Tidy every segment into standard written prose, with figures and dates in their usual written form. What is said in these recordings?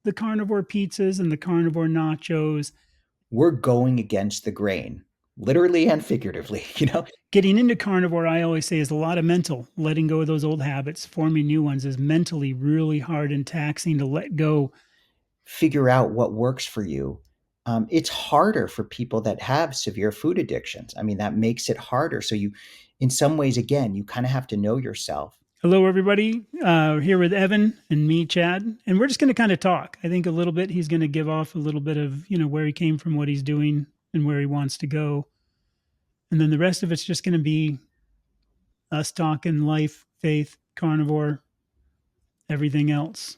the carnivore pizzas and the carnivore nachos. We're going against the grain, literally and figuratively, Getting into carnivore, I always say, is a lot of mental. Letting go of those old habits, forming new ones is mentally really hard and taxing to let go. figure out what works for you. It's harder for people that have severe food addictions. I mean, that makes it harder. So in some ways, again, you kind of have to know yourself. Hello, everybody. Here with Evan and me, Chad, and we're just going to kind of talk. I think a little bit. He's going to give off a little bit of where he came from, what he's doing, and where he wants to go, and then the rest of it's just going to be us talking life, faith, carnivore, everything else.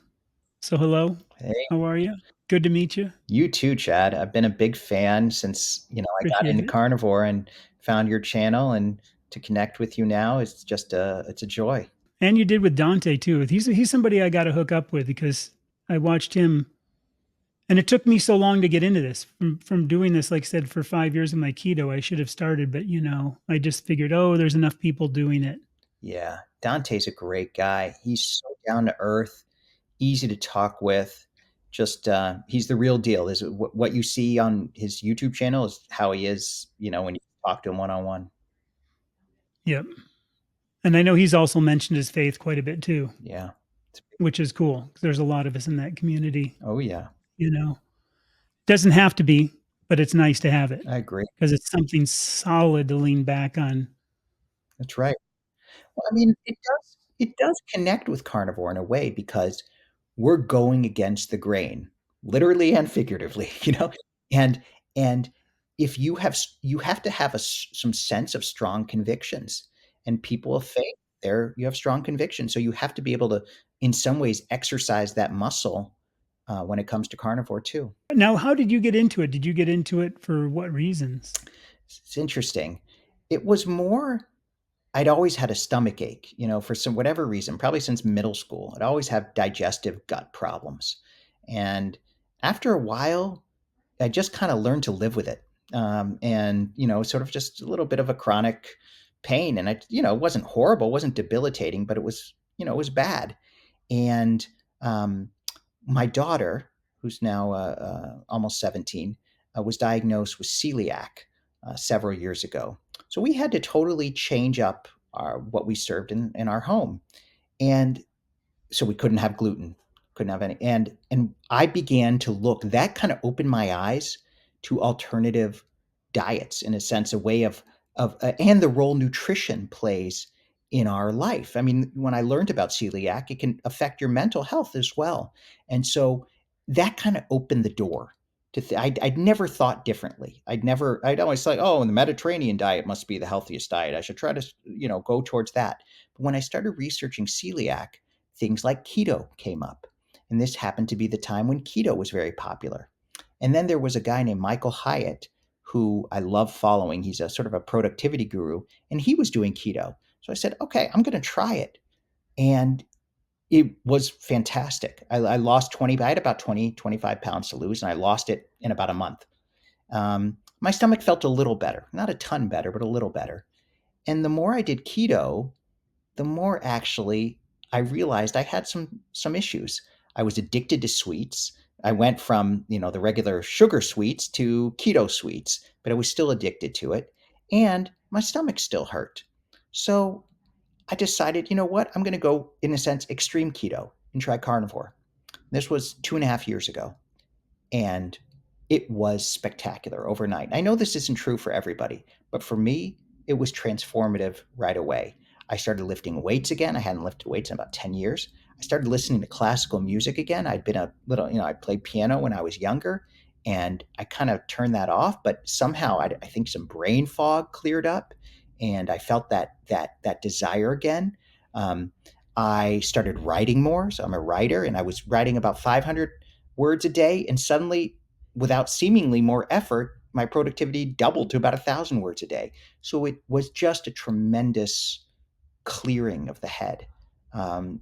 So, hello, Hey, how are you? Good to meet you. you too, Chad. I've been a big fan since, I got Appreciate into it. carnivore and found your channel, and to connect with you now is it's a joy. And you did with Dante too. He's somebody I got to hook up with because I watched him, and it took me so long to get into this. From doing this, like I said, for 5 years of my keto, I should have started, but I just figured, oh, there's enough people doing it. Yeah, Dante's a great guy. He's so down to earth, easy to talk with. Just he's the real deal. Is what you see on his YouTube channel is how he is, when you talk to him one on one. Yep. And I know he's also mentioned his faith quite a bit too, Yeah. which is cool because there's a lot of us in that community. Oh yeah, You know, doesn't have to be, but it's nice to have it I agree. because it's something solid to lean back on. That's right. Well, I mean, it does connect with carnivore in a way because we're going against the grain, literally and figuratively, and and if you have to have some sense of strong convictions, and people of faith, there you have strong convictions, so you have to be able to, in some ways, exercise that muscle when it comes to carnivore too. Now, how did you get into it? Did you get into it for what reasons? It's interesting. It was more I'd always had a stomach ache, for some whatever reason, probably since middle school. I'd always have digestive gut problems. And after a while, I just kind of learned to live with it. And, sort of just a little bit of a chronic pain. And it wasn't horrible, it wasn't debilitating, but it was bad. And my daughter, who's now almost 17, was diagnosed with celiac several years ago. So we had to totally change up what we served in our home. And so we couldn't have gluten, couldn't have any. And I began to look, that kind of opened my eyes to alternative diets, in a sense, a way and the role nutrition plays in our life. I mean, when I learned about celiac, it can affect your mental health as well. And so that kind of opened the door I'd never thought differently. I'd always thought, oh, the Mediterranean diet must be the healthiest diet. I should try to, go towards that. But when I started researching celiac, things like keto came up. And this happened to be the time when keto was very popular. And then there was a guy named Michael Hyatt, who I love following. He's a sort of a productivity guru, and he was doing keto. So I said, okay, I'm going to try it. And it was fantastic. I lost 20, I had about 20, 25 pounds to lose, and I lost it in about a month. My stomach felt a little better, not a ton better, but a little better. And the more I did keto, the more actually I realized I had some issues. I was addicted to sweets. I went from, the regular sugar sweets to keto sweets, but I was still addicted to it. And my stomach still hurt. So I decided, you know what? I'm going to go, in a sense, extreme keto and try carnivore. This was 2.5 years ago, and it was spectacular overnight. I know this isn't true for everybody, but for me, it was transformative right away. I started lifting weights again. I hadn't lifted weights in about 10 years. I started listening to classical music again. I'd been a little, I played piano when I was younger, and I kind of turned that off, but somehow I think some brain fog cleared up, and I felt that desire again. Um, I started writing more, so I'm a writer, and I was writing about 500 words a day, and suddenly, without seemingly more effort, my productivity doubled to about 1,000 words a day. So it was just a tremendous clearing of the head, and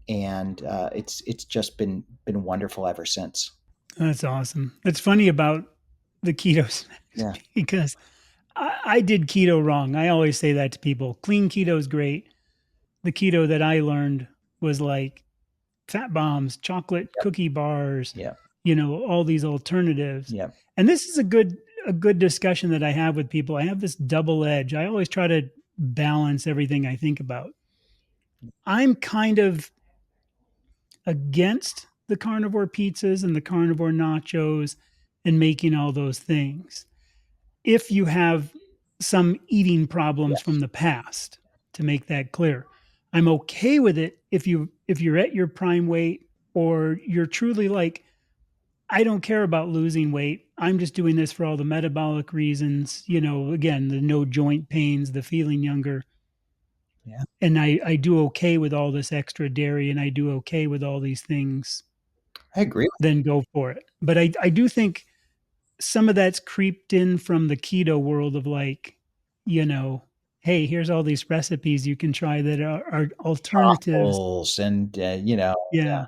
it's just been wonderful ever since. That's awesome. It's funny about the keto snacks Yeah, because I did keto wrong. I always say that to people. Clean keto is great. The keto that I learned was like fat bombs, chocolate yep, cookie bars, yep, all these alternatives. Yeah. And this is a good discussion that I have with people. I have this double edge. I always try to balance everything I think about. I'm kind of against the carnivore pizzas and the carnivore nachos and making all those things. If you have some eating problems from Yes. the past, to make that clear. I'm okay with it if you're at your prime weight, or you're truly like, I don't care about losing weight. I'm just doing this for all the metabolic reasons, again, the no joint pains, the feeling younger. Yeah. And I do okay with all this extra dairy, and I do okay with all these things, I agree. then go for it. But I do think some of that's creeped in from the keto world of like, you know, hey, here's all these recipes you can try that are alternatives. Truffles and, Yeah.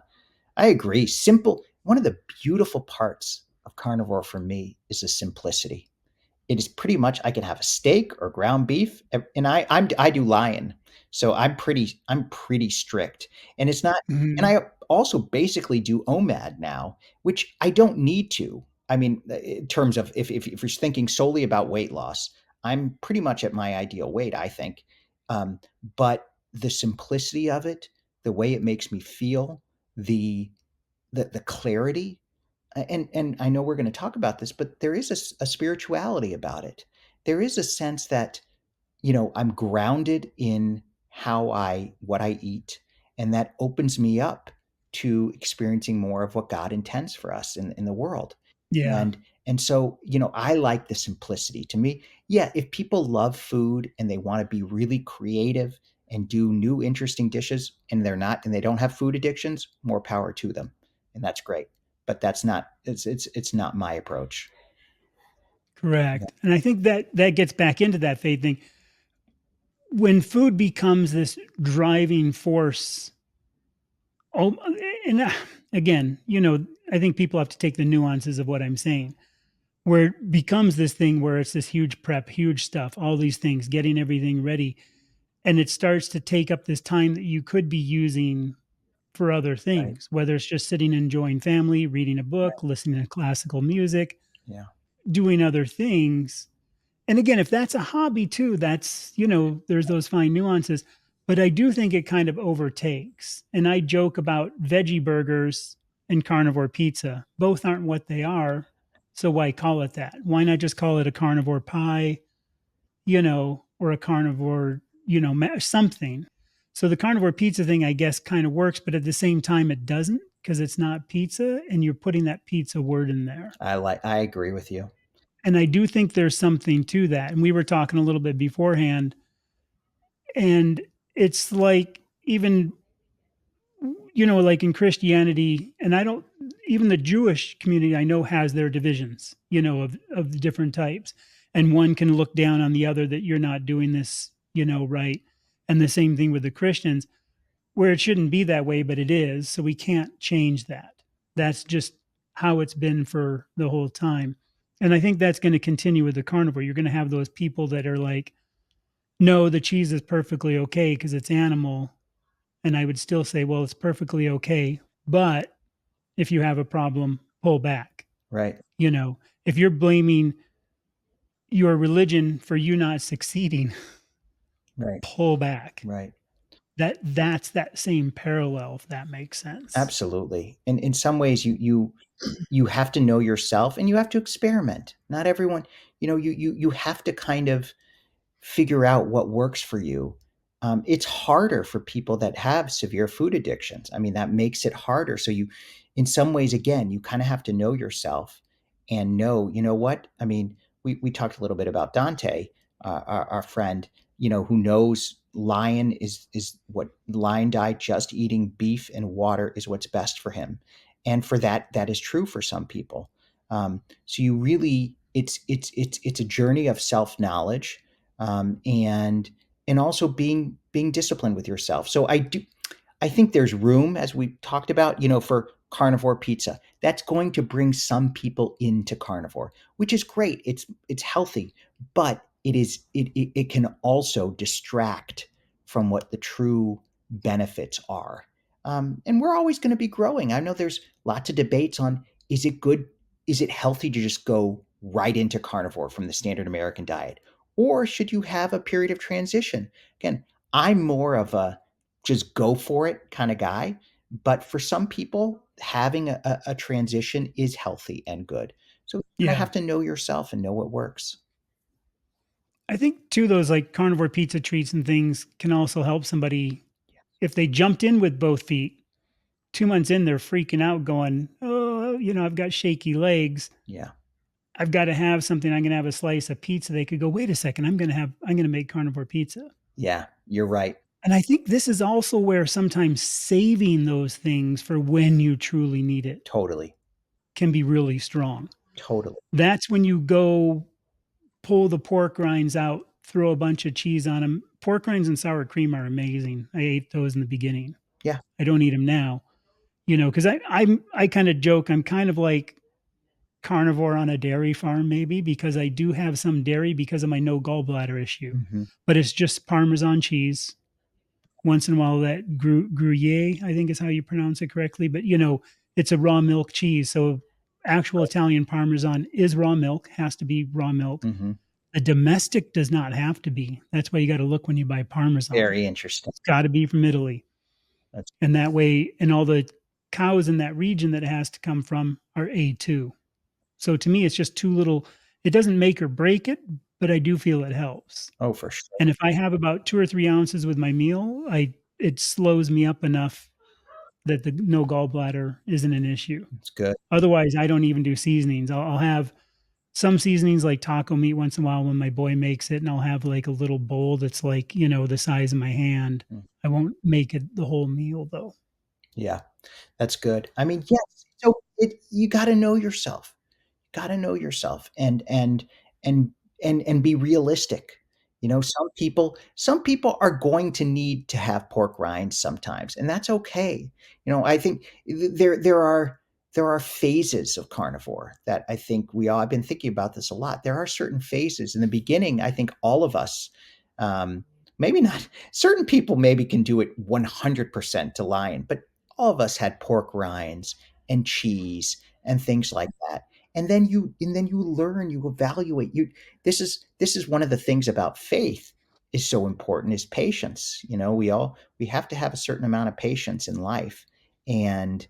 I agree. Simple. One of the beautiful parts of carnivore for me is the simplicity. It is pretty much I can have a steak or ground beef, and I do lion, so I'm pretty strict, and it's not. And Mhm. I also basically do OMAD now, which I don't need to. I mean, in terms of if you're thinking solely about weight loss, I'm pretty much at my ideal weight, I think. Um, but the simplicity of it, the way it makes me feel, the the clarity, and I know we're going to talk about this, but there is a spirituality about it. There is a sense that I'm grounded in how I what I eat, and that opens me up to experiencing more of what God intends for us in the world. Yeah. And so, I like the simplicity. To me, yeah, if people love food and they want to be really creative and do new interesting dishes, and they don't have food addictions, more power to them. And that's great. But that's not it's not my approach. Yeah. Correct. And I think that gets back into that faith thing. When food becomes this driving force, oh, and again, I think people have to take the nuances of what I'm saying, where it becomes this thing where it's this huge prep, huge stuff, all these things, getting everything ready. And it starts to take up this time that you could be using for other Right. things, whether it's just sitting and enjoying family, reading a Right. book, listening to classical music, Yeah. doing other things. And again, if that's a hobby too, that's, there's those fine nuances. But I do think it kind of overtakes. And I joke about veggie burgers and carnivore pizza. Both aren't what they are. So why call it that? Why not just call it a carnivore pie, or a carnivore, something? So the carnivore pizza thing, I guess, kind of works, but at the same time, it doesn't, because it's not pizza and you're putting that pizza word in there. I agree with you. And I do think there's something to that. And we were talking a little bit beforehand, and it's like, even, like in Christianity, and I don't, even the Jewish community I know has their divisions, of the different types. And one can look down on the other that you're not doing this, right. And the same thing with the Christians, where it shouldn't be that way, but it is. So we can't change that. That's just how it's been for the whole time. And I think that's going to continue with the carnivore. You're going to have those people that are like, no, the cheese is perfectly okay because it's animal. And I would still say, well, it's perfectly okay. But if you have a problem, pull back. Right. You know, if you're blaming your religion for you not succeeding, Right. pull back. Right. That's that same parallel, if that makes sense. Absolutely. And in some ways you have to know yourself and you have to experiment. Not everyone, you have to kind of figure out what works for you. It's harder for people that have severe food addictions. I mean, that makes it harder. So in some ways, again, you kind of have to know yourself and know, you know what? I mean, we talked a little bit about Dante, our friend, who knows lion is what lion diet, just eating beef and water is what's best for him. And for that is true for some people. So you really, it's a journey of self knowledge, and also being disciplined with yourself. So I think there's room, as we talked about, for carnivore pizza. That's going to bring some people into carnivore, which is great. It's healthy, but it can also distract from what the true benefits are. And we're always going to be growing. I know there's lots of debates on is it good? Is it healthy to just go right into carnivore from the standard American diet? Or should you have a period of transition? Again, I'm more of a just go for it kind of guy. But for some people, having a transition is healthy and good. So you kind of Yeah. have to know yourself and know what works. I think too those like carnivore pizza treats and things can also help somebody if they jumped in with both feet. 2 months in, they're freaking out, going, "Oh, I've got shaky legs. Yeah. I've got to have something. I'm going to have a slice of pizza." They could go, "Wait a second. I'm going to make carnivore pizza." Yeah. You're right. And I think this is also where sometimes saving those things for when you truly need it Totally. can be really strong. Totally. That's when you go pull the pork rinds out, throw a bunch of cheese on them. Pork rinds and sour cream are amazing. I ate those in the beginning. Yeah. I don't eat them now, because I kind of joke I'm kind of like carnivore on a dairy farm maybe because I do have some dairy because of my no gallbladder issue, Hmm. but it's just Parmesan cheese. Once in a while, that Gruyere, I think is how you pronounce it correctly, but it's a raw milk cheese. So actual Italian Parmesan is raw milk, has to be raw milk. Hmm. The domestic does not have to be. That's why you got to look when you buy Parmesan. Very interesting. It's got to be from Italy. That's And that way, and all the cows in that region that it has to come from are A2. So to me, it's just too little. It doesn't make or break it, but I do feel it helps. oh for sure. And if I have about 2 or 3 ounces with my meal, it slows me up enough that the no gallbladder isn't an issue. It's good. Otherwise, I don't even do seasonings. I'll have some seasonings like taco meat once in a while when my boy makes it, and I'll have like a little bowl that's like, the size of my hand. Mm. I won't make it the whole meal though. Yeah. That's good. I mean, yes. So you got to know yourself. Got to know yourself and and be realistic. Some people are going to need to have pork rinds sometimes, and that's okay. I think there are phases of carnivore that I think we all. I've been thinking about this a lot. There are certain phases in the beginning. I think all of us. Um, Maybe not certain people maybe can do it 100% to lion, but all of us had pork rinds and cheese and things like that. And then you learn, you evaluate. This is one of the things about faith is so important is patience. We have to have a certain amount of patience in life. And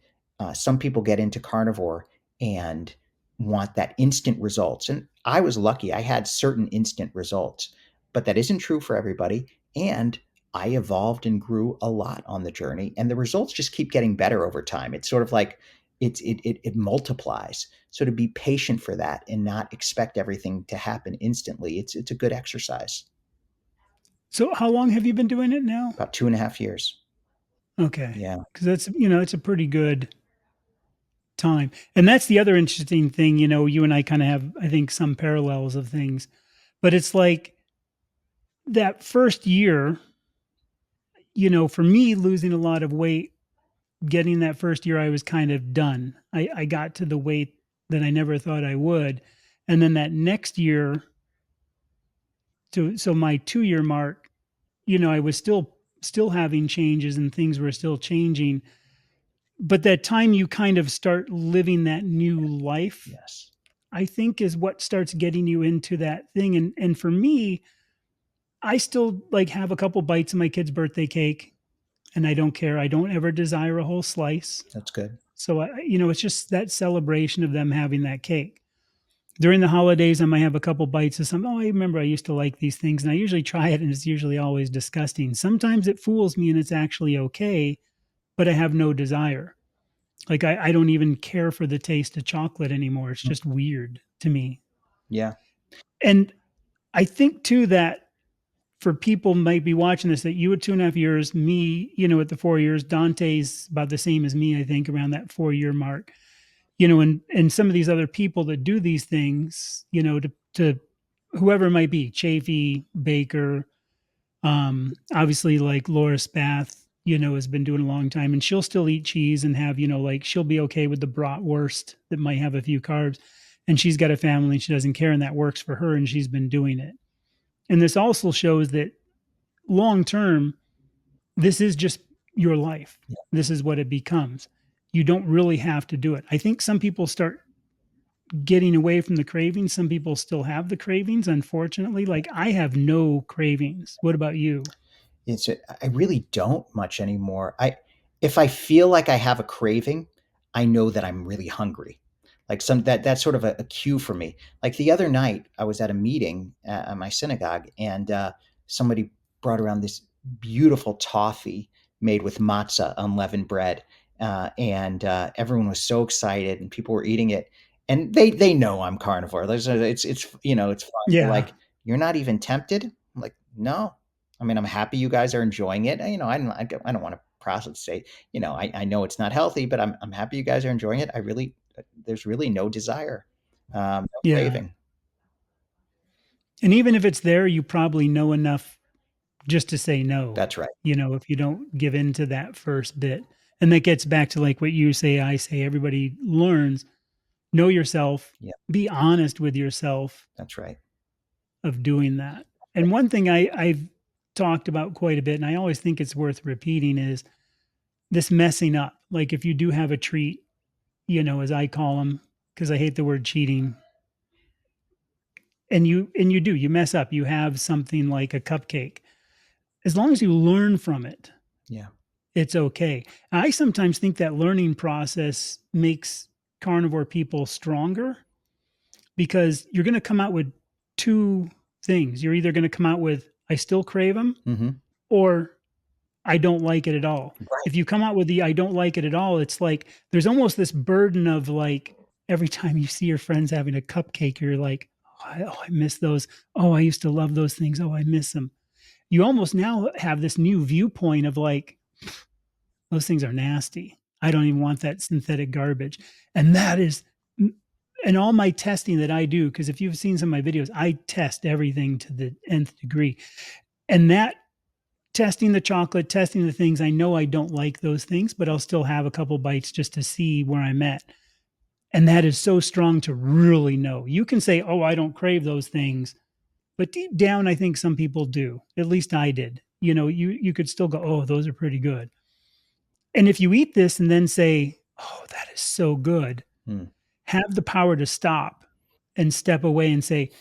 some people get into carnivore and want that instant results. And I was lucky, I had certain instant results, but that isn't true for everybody. And I evolved and grew a lot on the journey, and the results just keep getting better over time. It's sort of like it multiplies. So to be patient for that and not expect everything to happen instantly, it's a good exercise. So how long have you been doing it now? About 2.5 years. Okay. Yeah. Because it's a pretty good time. And that's the other interesting thing, you and I kind of have, I think, some parallels of things. But it's like that first year, for me, losing a lot of weight, getting that first year, I was kind of done. I got to the weight that I never thought I would. And then that next year, so my 2 year mark, I was still having changes and things were still changing. But that time you kind of start living that new life, Yes. I think is what starts getting you into that thing. And for me, I still like have a couple bites of my kid's birthday cake and I don't care. I don't ever desire a whole slice. That's good. So it's just that celebration of them having that cake. During the holidays, I might have a couple bites of something. Oh, I remember I used to like these things, and I usually try it, and it's usually always disgusting. Sometimes it fools me, and it's actually okay, but I have no desire. Like I don't even care for the taste of chocolate anymore. It's Mm. just weird to me. Yeah. And I think too that for people might be watching this, that you at 2.5 years, me, at the 4 years, Dante's about the same as me, I think, around that 4 year mark. And some of these other people that do these things, to whoever it might be, Chafee, Baker, obviously like Laura Spath, has been doing a long time, and she'll still eat cheese and have, like she'll be okay with the bratwurst that might have a few carbs, and she's got a family and she doesn't care, and that works for her, and she's been doing it. And this also shows that long term, this is just your life. Yeah. This is what it becomes. you don't really have to do it. I think some people start getting away from the cravings. Some people still have the cravings, unfortunately. Like I have no cravings. What about you? It's I really don't much anymore. I If I feel like I have a craving, I know that I'm really hungry. Like that's sort of a cue for me. Like the other night, I was at a meeting at my synagogue, and somebody brought around this beautiful toffee made with matzah, unleavened bread, and everyone was so excited, and people were eating it, and they know I'm carnivore. It's it's fun. They're Yeah. like, "You're not even tempted?" I'm like, "No." I mean, I'm happy you guys are enjoying it. I don't want to process say, I know it's not healthy, but I'm happy you guys are enjoying it. There's really no desire, no Yeah. craving. And even if it's there, you probably know enough just to say no, That's right. if you don't give in to that first bit. And that gets back to like what you say, I say, everybody learns, know yourself, Yeah, be honest with yourself that's right. of doing that. And one thing I've talked about quite a bit, and I always think it's worth repeating, is this messing up. Like if you do have a treat, as I call them, because I hate the word cheating, and you mess up, you have something like a cupcake. As long as you learn from it, Yeah. it's okay. I sometimes think that learning process makes carnivore people stronger because you're going to come out with two things. You're either going to come out with, I still crave them, Hmm. or I don't like it at all. Right. If you come out with the I don't like it at all, it's like there's almost this burden of like every time you see your friends having a cupcake, you're like, I miss those. Oh, I used to love those things. Oh, I miss them. You almost now have this new viewpoint of like, those things are nasty. I don't even want that synthetic garbage. And that is, and all my testing that I do, because if you've seen some of my videos, I test everything to the nth degree. And that testing the chocolate, testing the things, I know I don't like those things, but I'll still have a couple bites just to see where I'm at. And that is so strong to really know. You can say, oh, I don't crave those things. But deep down, I think some people do. At least I did. You could still go, oh, those are pretty good. And if you eat this and then say, "Oh, that is so good," Hmm. have the power to stop and step away and say,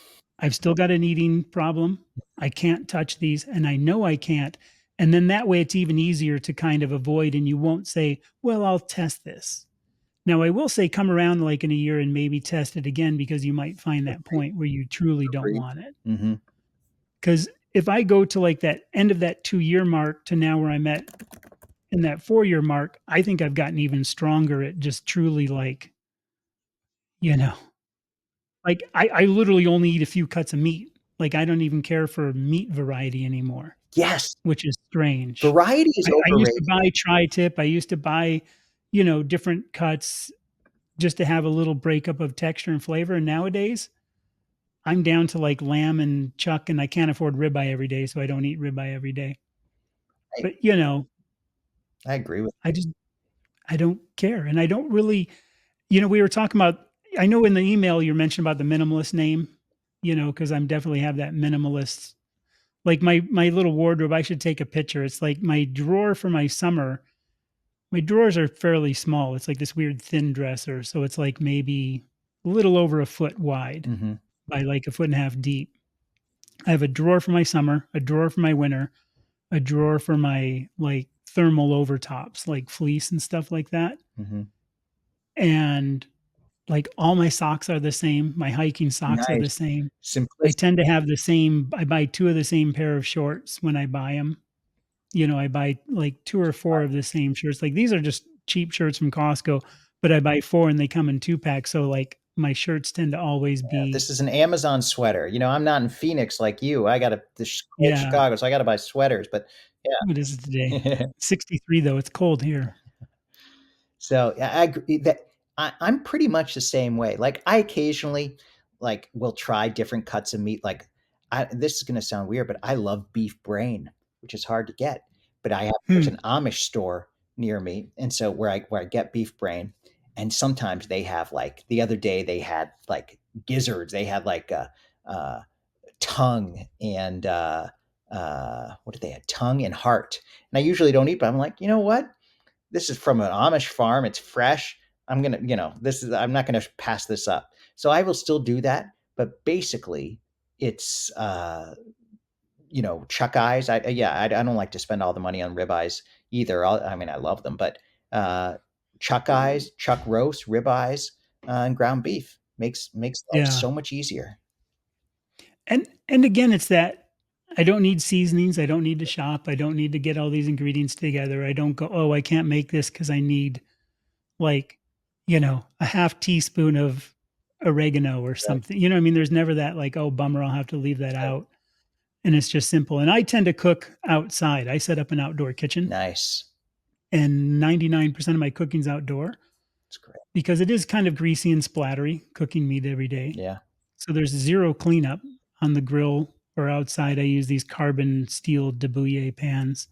"I've still got an eating problem. I can't touch these, and I know I can't." And then that way it's even easier to kind of avoid, and you won't say, "Well, I'll test this." Now, I will say come around like in a year and maybe test it again because you might find that Agreed. point where you truly don't Agreed. want it. Hmm. Because if I go to like that end of that 2-year mark to now where I'm at in that 4-year mark, I think I've gotten even stronger at just truly like, you know, like I literally only eat a few cuts of meat. Like I don't even care for meat variety anymore, Yes. which is strange. Variety is I used to overrated. buy tri-tip. I used to buy, different cuts just to have a little breakup of texture and flavor. And nowadays, I'm down to like lamb and chuck, and I can't afford ribeye every day, so I don't eat ribeye every day. I, But I agree with I just I don't care, and I don't really. We were talking about, I know in the email you mentioned about the minimalist name, because I'm definitely have that minimalist, like my little wardrobe. I should take a picture. It's like my drawer for my summer. My drawers are fairly small. It's like this weird thin dresser. So it's like maybe a little over a foot wide you. Hmm. by like a foot and a half deep. I have a drawer for my summer, a drawer for my winter, a drawer for my like thermal overtops, like fleece and stuff like that. Hmm. And like all my socks are the same. My hiking socks are the Nice. same. I Simplicity. tend to have the same. I buy two of the same pair of shorts when I buy them. I buy like two or four of the same shirts. Like these are just cheap shirts from Costco, but I buy four and they come in 2 packs. So like my shirts tend to always be, This is an Amazon sweater. I'm not in Phoenix like you. I got to yeah. Chicago, so I got to buy sweaters. But What is it today? yeah. 63 though. It's cold here. So yeah, I agree that I'm pretty much the same way. Like I occasionally like will try different cuts of meat. Like this is going to sound weird, but I love beef brain, which is hard to get. But there's Hmm. an Amish store near me, and so where I get beef brain, and sometimes they have like the other day they had like gizzards. They had like a tongue and what did they have? Tongue and heart. And I usually don't eat, but I'm like, you know what? this is from an Amish farm. It's fresh. I'm gonna, I'm not gonna pass this up. So I will still do that, but basically, it's chuck eyes. I don't like to spend all the money on ribeyes either. I mean, I love them, but uh, chuck eyes, chuck roast, ribeyes, and ground beef makes life Yeah. so much easier. And again, it's that I don't need seasonings, I don't need to shop, I don't need to get all these ingredients together. I don't go, "Oh, I can't make this because I need, like, a half teaspoon of oregano or Right, something." You know what I mean? There's never that like, "Oh, bummer, I'll have to leave that right. out." And it's just simple. And I tend to cook outside. I set up an outdoor kitchen, Nice. and 99% of my cooking's outdoor That's great. because it is kind of greasy and splattery cooking meat every day. Yeah, So there's zero cleanup on the grill or outside. I use these carbon steel debouillé pans,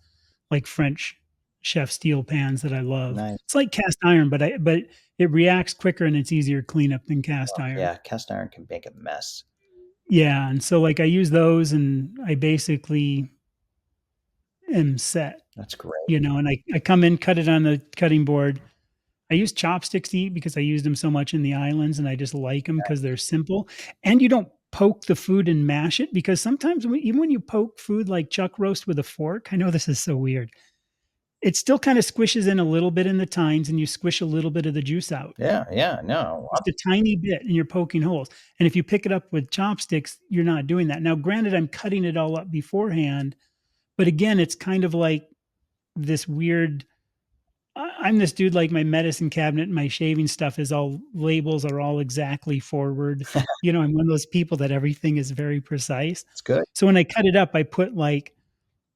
like French chef steel pans that I love. nice. It's like cast iron, but it reacts quicker and it's easier cleanup than cast iron. Yeah, cast iron can make a mess. Yeah, and so like I use those and I basically am set, That's great. and I come in, cut it on the cutting board. I use chopsticks to eat because I use them so much in the islands and I just like them because they're simple. And you don't poke the food and mash it because sometimes even when you poke food like chuck roast with a fork, I know this is so weird. It still kind of squishes in a little bit in the tines and you squish a little bit of the juice out. Yeah, yeah, no, Just a tiny bit and you're poking holes. And if you pick it up with chopsticks, you're not doing that. Now, granted, I'm cutting it all up beforehand, but again, it's kind of like this weird I'm this dude, like, my medicine cabinet and my shaving stuff is all labels are all exactly forward. I'm one of those people that everything is very precise. it's good. So when I cut it up, I put, like,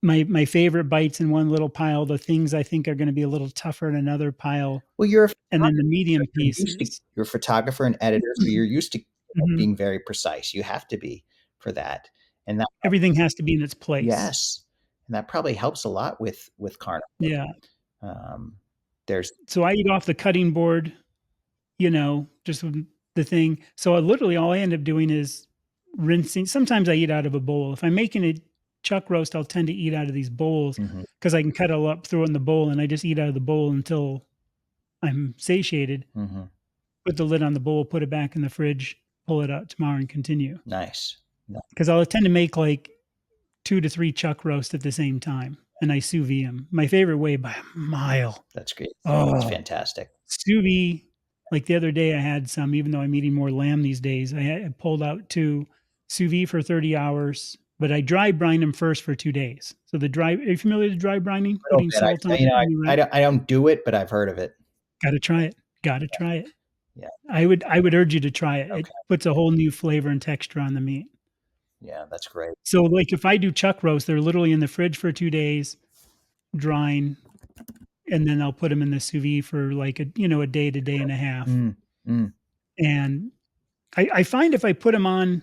my favorite bites in one little pile, the things I think are gonna be a little tougher in another pile, Well, you're a and then the photographer, so medium you're pieces. a photographer and editor, so you're used to Mhm. being very precise. You have to be for that, and that Everything has to be in its place. yes, and that probably helps a lot with carnivore. Yeah. Um, there's So I eat off the cutting board, just with the thing. So I literally all I end up doing is rinsing. Sometimes I eat out of a bowl. If I'm making a chuck roast, I'll tend to eat out of these bowls mhm, because I can cut it all up, throw it in the bowl, and I just eat out of the bowl until I'm satiated. mhm, Put the lid on the bowl, put it back in the fridge, pull it out tomorrow and continue. nice. No, Because I'll tend to make like 2 to 3 chuck roasts at the same time, and I sous vide them. My favorite way by a mile. that's great. It's Oh, fantastic. sous vide, like the other day, I had some, even though I'm eating more lamb these days, I pulled out 2 sous vide for 30 hours, but I dry brine them first for 2 days. So are you familiar with dry brining? A little Putting bit. salt on it I and you I wrap. don't do it, but I've heard of it. Gotta try it. Gotta try it. Yeah, I would urge you to try it. It okay. puts a whole new flavor and texture on the meat. Yeah, that's great. So, like, if I do chuck roast, they're literally in the fridge for 2 days, drying, and then I'll put them in the sous vide for, like, a day to day and a half. Mm, mm, And I find if I put them on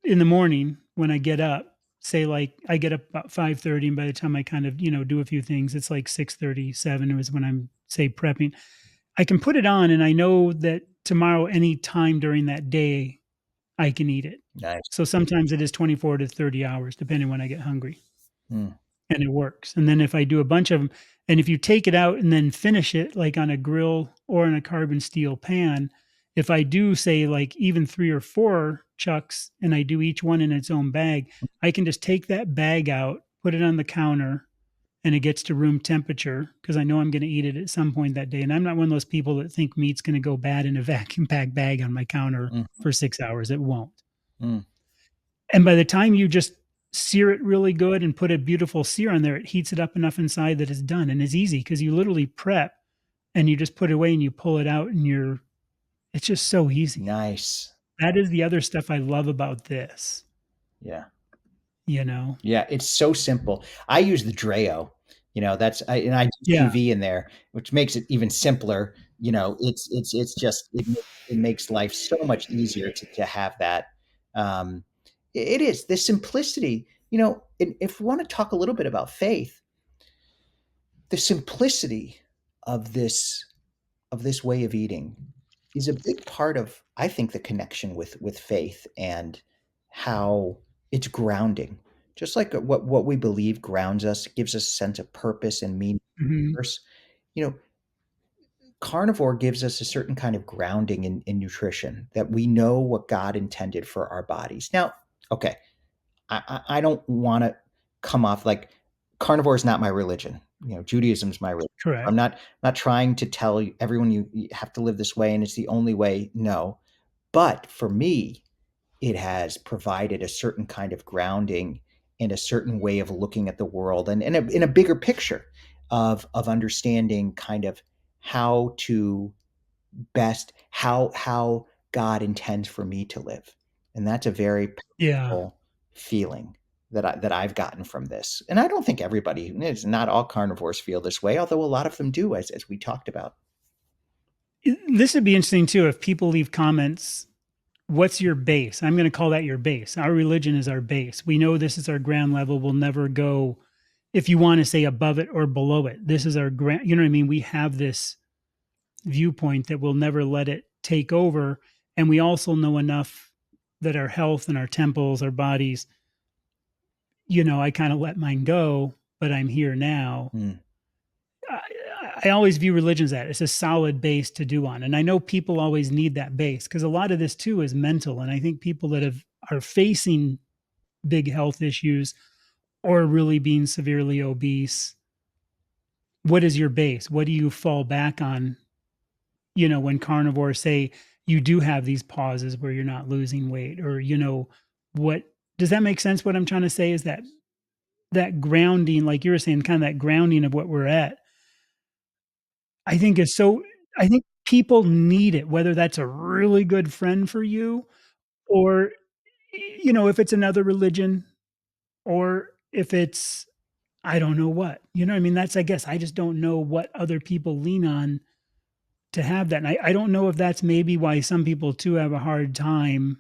in the morning when I get up, say, like, I get up about 5:30, and by the time I kind of, do a few things, it's like 6:37 is when I'm, say, prepping. I can put it on, and I know that tomorrow, any time during that day, I can eat it. nice. So sometimes it is 24 to 30 hours, depending when I get hungry, Mm, and it works. And then if I do a bunch of them, and if you take it out and then finish it, like, on a grill or in a carbon steel pan, if I do, say, like, even 3 or 4 chucks and I do each one in its own bag, I can just take that bag out, put it on the counter, and it gets to room temperature because I know I'm gonna eat it at some point that day, and I'm not one of those people that think meat's gonna go bad in a vacuum packed bag on my counter mm, for 6 hours. It won't. mm, And by the time you just sear it really good and put a beautiful sear on there, it heats it up enough inside that it's done, and it's easy because you literally prep and you just put it away and you pull it out and it's just so easy. nice. That is the other stuff I love about this, Yeah. you know? Yeah, it's so simple. I use the Dreo, and I do Yeah. sous vide in there, which makes it even simpler. It's just it makes life so much easier to have that. Um, it is the simplicity. And if we want to talk a little bit about faith, the simplicity of this way of eating is a big part of, I think, the connection with faith and how it's grounding. Just like what we believe grounds us, gives us a sense of purpose and meaning. Mhm. you know, carnivore gives us a certain kind of grounding in nutrition that we know what God intended for our bodies. Now, okay, I don't want to come off like carnivore is not my religion. Judaism is my religion. I'm Correct. not trying to tell everyone you have to live this way and it's the only way. No, but for me, it has provided a certain kind of grounding and a certain way of looking at the world and in a bigger picture of understanding kind of how to best how God intends for me to live. And that's a very Yeah. powerful feeling that I've gotten from this. And I don't think everybody, it's not all carnivores feel this way, although a lot of them do, as we talked about. This would be interesting too if people leave comments. What's your base? I'm going to call that your base. Our religion is our base. We know this is our ground level. We'll never go, if you want to say above it or below it. This is our ground. You know what I mean? We have this viewpoint that we'll never let it take over. And we also know enough that our health and our temples, our bodies, I kind of let mine go, but I'm here now. Mm, I, I always view religion as that. It's a solid base to do on. And I know people always need that base because a lot of this too is mental. And I think people that are facing big health issues or really being severely obese, what is your base? What do you fall back on? When carnivores say you do have these pauses where you're not losing weight, or what does that make sense? What I'm trying to say is that grounding, like you were saying, kind of that grounding of what we're at, I think is so I think people need it, whether that's a really good friend for you or, if it's another religion or if it's I don't know what. You know what I mean? That's I guess I just don't know what other people lean on to have that. And I don't know if that's maybe why some people too have a hard time,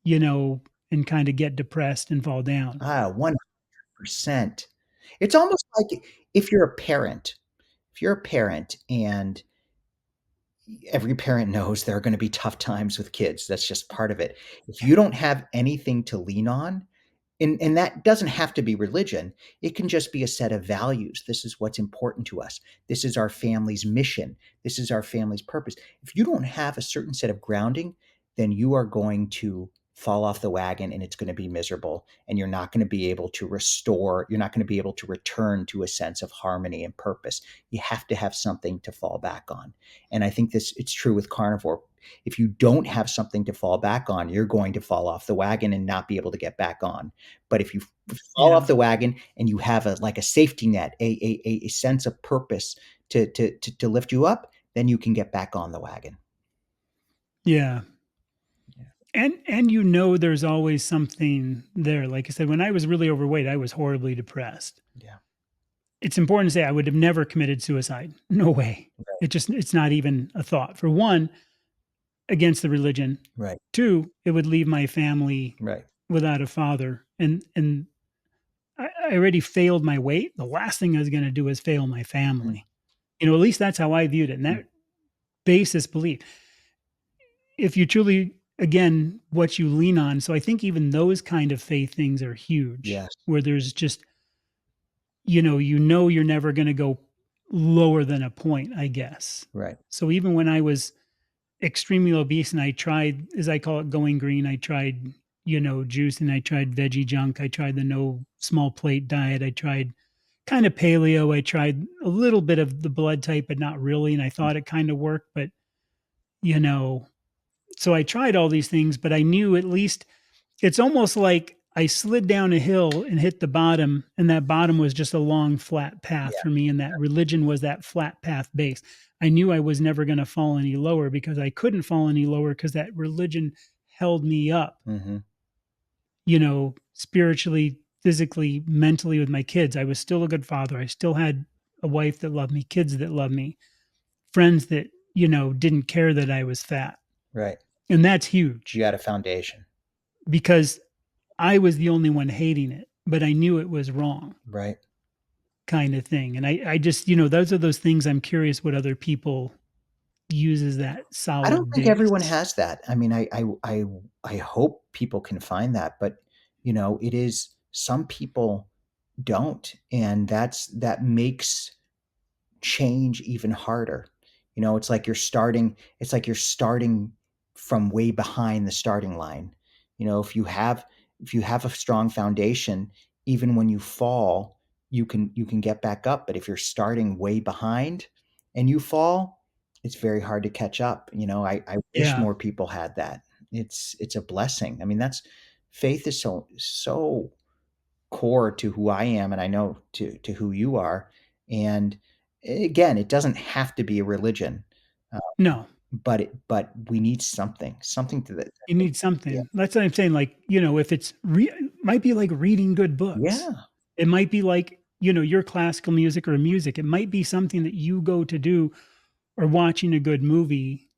you know, and kind of get depressed and fall down. 100%. It's almost like if you're a parent, if you're a parent and every parent knows there are going to be tough times with kids. That's just part of it. If you don't have anything to lean on, and that doesn't have to be religion. It can just be a set of values. This is what's important to us. This is our family's mission. This is our family's purpose. If you don't have a certain set of grounding, then you are going to fall off the wagon and it's going to be miserable. And you're not going to be able to restore, you're not going to be able to return to a sense of harmony and purpose. You have to have something to fall back on. And I think it's true with carnivore. If you don't have something to fall back on, you're going to fall off the wagon and not be able to get back on. But if you fall off Yeah. the wagon and you have a safety net, a sense of purpose to lift you up, then you can get back on the wagon. Yeah. Yeah. And there's always something there. Like I said, when I was really overweight, I was horribly depressed. Yeah. It's important to say I would have never committed suicide. No way. It's not even a thought. For one, against the religion. Right. Two, it would leave my family Right. without a father. And I already failed my weight. The last thing I was gonna do is fail my Mm, family. At least that's how I viewed it. And mm. that basis belief. If you truly again, what you lean on. So I think even those kind of faith things are huge, Yes. where there's just, you're never gonna go lower than a point, I guess. Right. So even when I was extremely obese and I tried, as I call it, going green, I tried, juice and I tried veggie junk. I tried the no small plate diet. I tried kind of paleo. I tried a little bit of the blood type, but not really. And I thought it kind of worked, but you know, so I tried all these things, but I knew at least it's almost like I slid down a hill and hit the bottom, and that bottom was just a long, flat path Yeah. for me. And that religion was that flat path base. I knew I was never going to fall any lower because I couldn't fall any lower because that religion held me up, Mm-hmm. spiritually, physically, mentally with my kids. I was still a good father. I still had a wife that loved me, kids that loved me, friends that, didn't care that I was fat. Right. And that's huge You had a foundation. because I was the only one hating it, but I knew it was wrong Right. kind of thing. And I just, those are those things I'm curious what other people use as that I don't solid think everyone base. has that. I mean, I hope people can find that, but it is some people don't, and that makes change even harder. You know, it's like you're starting from way behind the starting line. You know, if you have a strong foundation, even when you fall, you can get back up. But if you're starting way behind and you fall, it's very hard to catch up. You know, I wish Yeah. more people had that. It's a blessing. I mean, that's faith is so core to who I am, and I know to who you are. And again, it doesn't have to be a religion, uh, No, but we need something to that. you need Yeah, something. That's what I'm saying. Like, if it's might be like reading good books. yeah, It might be like, your classical music or music. It might be something that you go to do, or watching a good movie,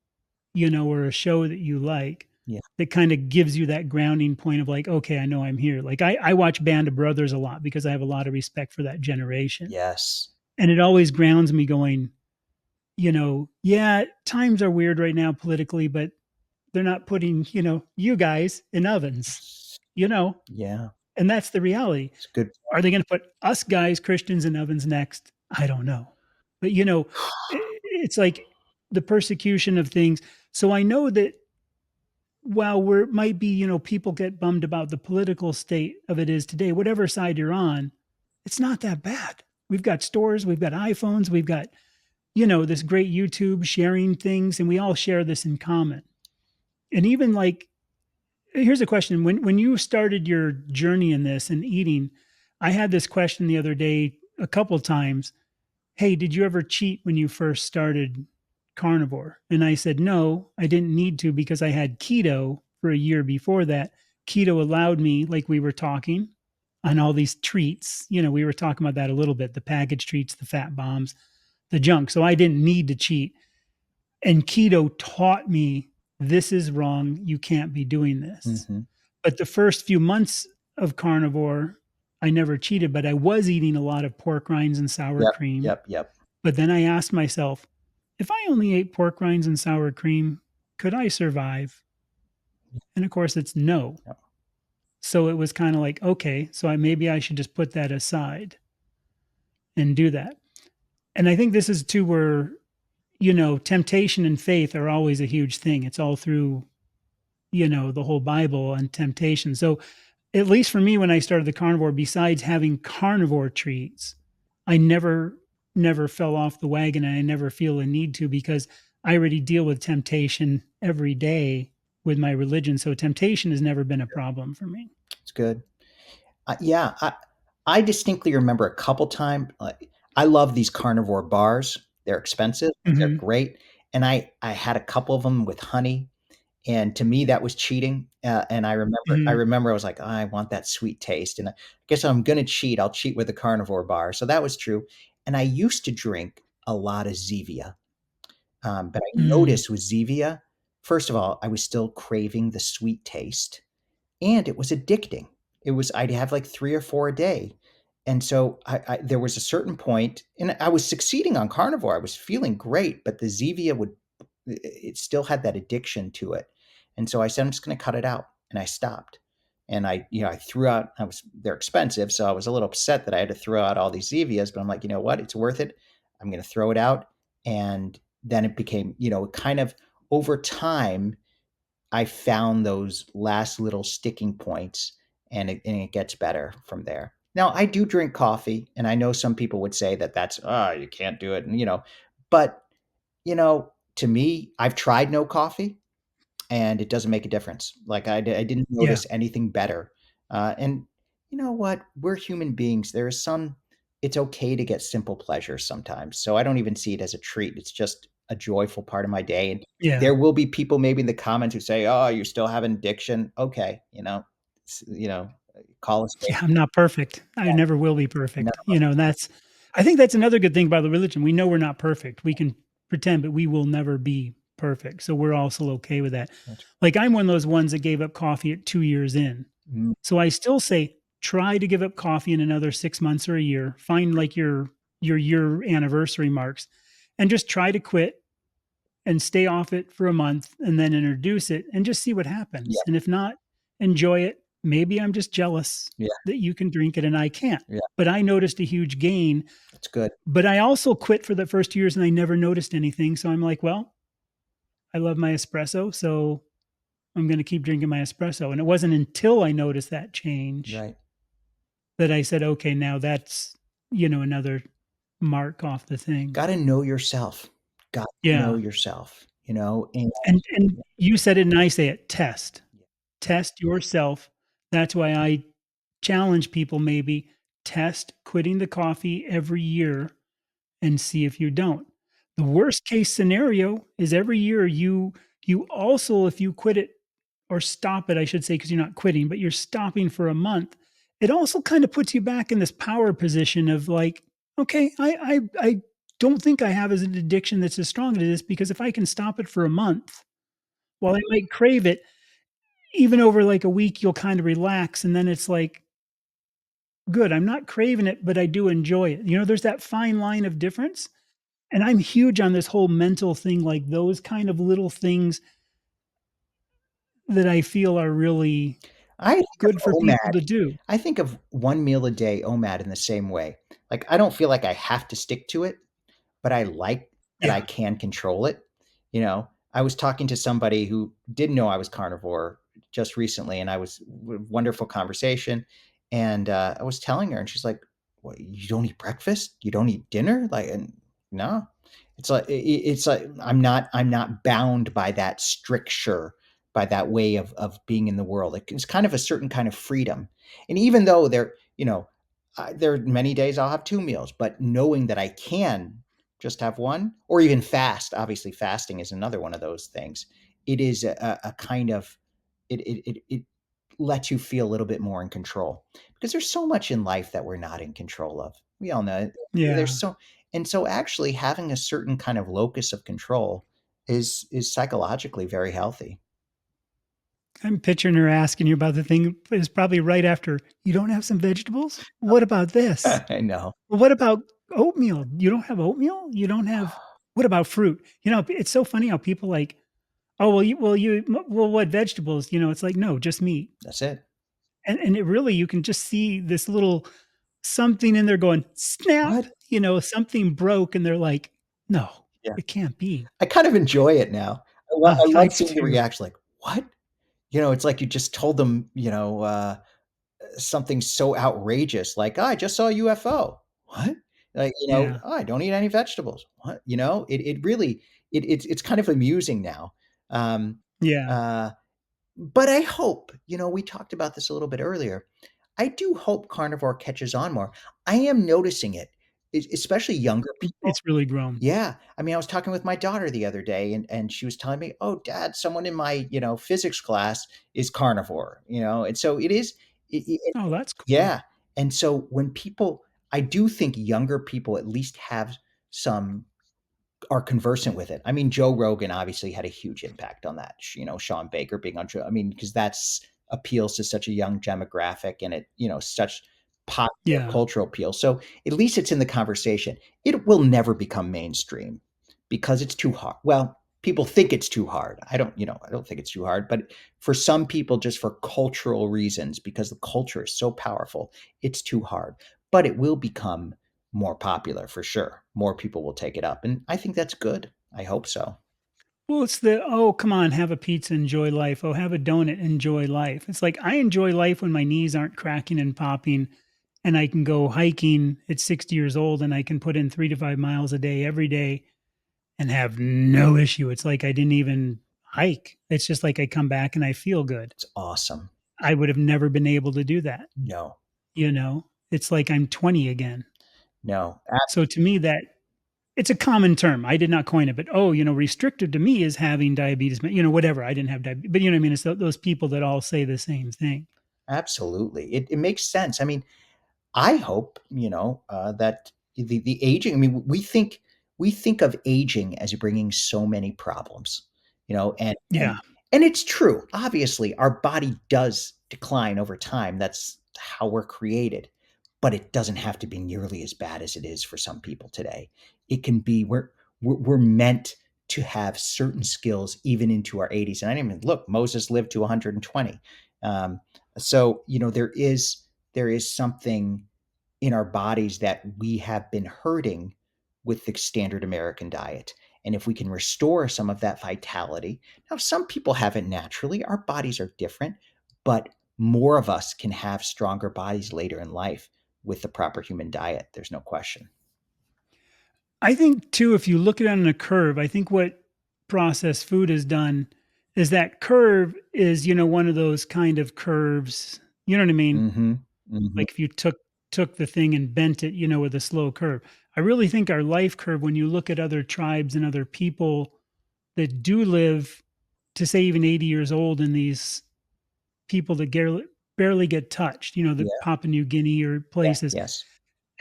or a show that you like, yeah, that kind of gives you that grounding point of like, okay, I know I'm here. Like I watch Band of Brothers a lot because I have a lot of respect for that generation. yes, And it always grounds me going, yeah, times are weird right now politically, but they're not putting, you guys in ovens, you know, yeah. and that's the reality. It's a good. Are they going to put us guys, Christians, in ovens next? I don't know. But, it's like the persecution of things. So I know that while we're might be, people get bummed about the political state of it is today, whatever side you're on, it's not that bad. We've got stores, we've got iPhones, we've got, this great YouTube sharing things, and we all share this in common. And even like, here's a question. When you started your journey in this and eating, I had this question the other day a couple times. Hey, did you ever cheat when you first started carnivore? And I said, no, I didn't need to because I had keto for a year before that. Keto allowed me, like we were talking, on all these treats. We were talking about that a little bit, the packaged treats, the fat bombs, the junk. So I didn't need to cheat. And keto taught me this is wrong. You can't be doing this. Hmm. But the first few months of carnivore, I never cheated, but I was eating a lot of pork rinds and sour Yep, cream. yep, yep. But then I asked myself, if I only ate pork rinds and sour cream, could I survive? And of course, it's no. Yep. So it was kind of like, okay, so maybe I should just put that aside and do that. And I think this is too where, temptation and faith are always a huge thing. It's all through, the whole Bible and temptation. So at least for me, when I started the carnivore, besides having carnivore treats, I never fell off the wagon, and I never feel a need to because I already deal with temptation every day with my religion. So temptation has never been a problem for me. It's good. Yeah, I distinctly remember a couple time. I love these carnivore bars. They're expensive. They're Hmm. great, and I had a couple of them with honey. And to me, that was cheating. And I Hmm. remember I was like, "Oh, I want that sweet taste." And I guess I'm going to cheat. I'll cheat with a carnivore bar. So that was true. And I used to drink a lot of Zevia. But I Mm. noticed with Zevia, first of all, I was still craving the sweet taste, and it was addicting. I'd have like 3 or 4 a day. And so I there was a certain point, and I was succeeding on carnivore. I was feeling great, but the Zevia would it still had that addiction to it. And so I said, I'm just going to cut it out. And I stopped. And I threw out, they're expensive. So I was a little upset that I had to throw out all these Zevias, but I'm like, you know what? It's worth it. I'm going to throw it out. And then it became, kind of over time, I found those last little sticking points, and it gets better from there. Now, I do drink coffee, and I know some people would say that that's, you can't do it. And, but to me, I've tried no coffee, and it doesn't make a difference. Like I didn't Yeah. notice anything better. And you know what? We're human beings. There is some. It's okay to get simple pleasures sometimes. So I don't even see it as a treat. It's just a joyful part of my day. And Yeah. there will be people maybe in the comments who say, "Oh, you still have an addiction." Okay, call us. Yeah, I'm not perfect. I never will be None perfect. of us. That's I think that's another good thing about the religion. We know we're not perfect. We can pretend, but we will never be perfect. So we're also okay with that. That's, Like I'm one of those ones that gave up coffee at 2 years in. mm, So I still say try to give up coffee in another 6 months or a year. Find like your year anniversary marks and just try to quit and stay off it for a month and then introduce it and just see what yeah, happens. And if not, enjoy it. maybe I'm just jealous Yeah, that you can drink it and I can't. yeah, But I noticed a huge gain. that's good. But I also quit for the first 2 years and I never noticed anything. So I'm like, well, I love my espresso, so I'm going to keep drinking my espresso. And it wasn't until I noticed that change Right. that I said, okay, now that's, another mark off the thing. Gotta know yourself. Got to know Yeah. yourself, you know, and And you said it and I say it, test. Test yourself. That's why I challenge people, maybe test quitting the coffee every year and see if you don't. The worst case scenario is every year you also, if you quit it or stop it, I should say, because you're not quitting, but you're stopping for a month, it also kind of puts you back in this power position of like, okay, I don't think I have as an addiction that's as strong as it is, because if I can stop it for a month, while I might crave it, even over like a week, you'll kind of relax, and then it's like, good, I'm not craving it, but I do enjoy it. There's that fine line of difference. And I'm huge on this whole mental thing, like those kind of little things that I feel are really I think of good for people OMAD. to do. I think of 1 meal a day OMAD in the same way. Like, I don't feel like I have to stick to it, but I like that I Yeah. can control it. I was talking to somebody who didn't know I was carnivore just recently, and I was wonderful conversation. And I was telling her, and she's like, "What? You don't eat breakfast? You don't eat dinner? Like, and no." It's like I'm not bound by that stricture, by that way of being in the world. It's kind of a certain kind of freedom. And even though there are many days I'll have 2 meals, but knowing that I can just have one, or even fast. Obviously, fasting is another one of those things. It is a kind of it lets you feel a little bit more in control, because there's so much in life that we're not in control of. We all know it. Yeah. There's so and so actually having a certain kind of locus of control is psychologically very healthy. I'm picturing her asking you about the thing is probably right after, "You don't have some vegetables? What about this? I know. Well, what about oatmeal? You don't have oatmeal? You don't have what about fruit?" It's so funny how people like, "Oh, what vegetables?" It's like, "No, just meat." That's it. And it really, you can just see this little something in there going, "Snap," What? something broke, and they're like, "No, Yeah. it can't be." I kind of enjoy it now. Oh, I I love do seeing the too. reaction, like, "What?" It's like you just told them, something so outrageous, like, "Oh, I just saw a UFO." "What?" Like, Yeah. "Oh, I don't eat any vegetables." "What?" It really it's kind of amusing now. Um, Yeah. uh, but I hope, we talked about this a little bit earlier. I do hope carnivore catches on more. I am noticing it, especially younger people. It's really grown. Yeah. I mean, I was talking with my daughter the other day, and she was telling me, "Oh, dad, someone in my, physics class is carnivore," and so it is Oh, that's cool. yeah. And so when people I do think younger people at least have some are conversant with it. I mean, Joe Rogan obviously had a huge impact on that. Sean Baker being on Joe. I mean, because that's appeals to such a young demographic, and such popular Yeah. cultural appeal. So at least it's in the conversation. It will never become mainstream because it's too hard. Well, people think it's too hard. I don't think it's too hard, but for some people, just for cultural reasons, because the culture is so powerful, it's too hard. But it will become more popular for sure. More people will take it up, and I think that's good. I hope so. Well, it's the, "Oh, come on, have a pizza, enjoy life. Oh, have a donut, enjoy life." It's like, I enjoy life when my knees aren't cracking and popping, and I can go hiking at 60 years old, and I can put in 3 to 5 miles a day every day and have no issue. It's like I didn't even hike. It's just like I come back and I feel good. It's awesome. I would have never been able to do that, No, you know? It's like I'm 20 again. no, So to me, that it's a common term. I did not coin it, but, oh, restrictive to me is having diabetes, whatever. I didn't have diabetes, but you know what I mean? It's those people that all say the same thing. absolutely. It makes sense. I mean, I hope, that the aging. I mean, we think of aging as bringing so many problems, and Yeah. and it's true. Obviously, our body does decline over time. That's how we're created, but it doesn't have to be nearly as bad as it is for some people today. It can be we're meant to have certain skills even into our 80s. And I didn't even look. Moses lived to 120. So, there is something in our bodies that we have been hurting with the standard American diet. And if we can restore some of that vitality, now some people have it naturally, our bodies are different, but more of us can have stronger bodies later in life with the proper human diet. There's no question. I think too, if you look at it on a curve, I think what processed food has done is that curve is, one of those kind of curves. You know what I mean? Mm-hmm. Mm-hmm. Like if you took the thing and bent it, with a slow curve. I really think our life curve, when you look at other tribes and other people that do live to say even 80 years old, in these people that barely get touched, the Yeah. Papua New Guinea or Yeah. places. Yes.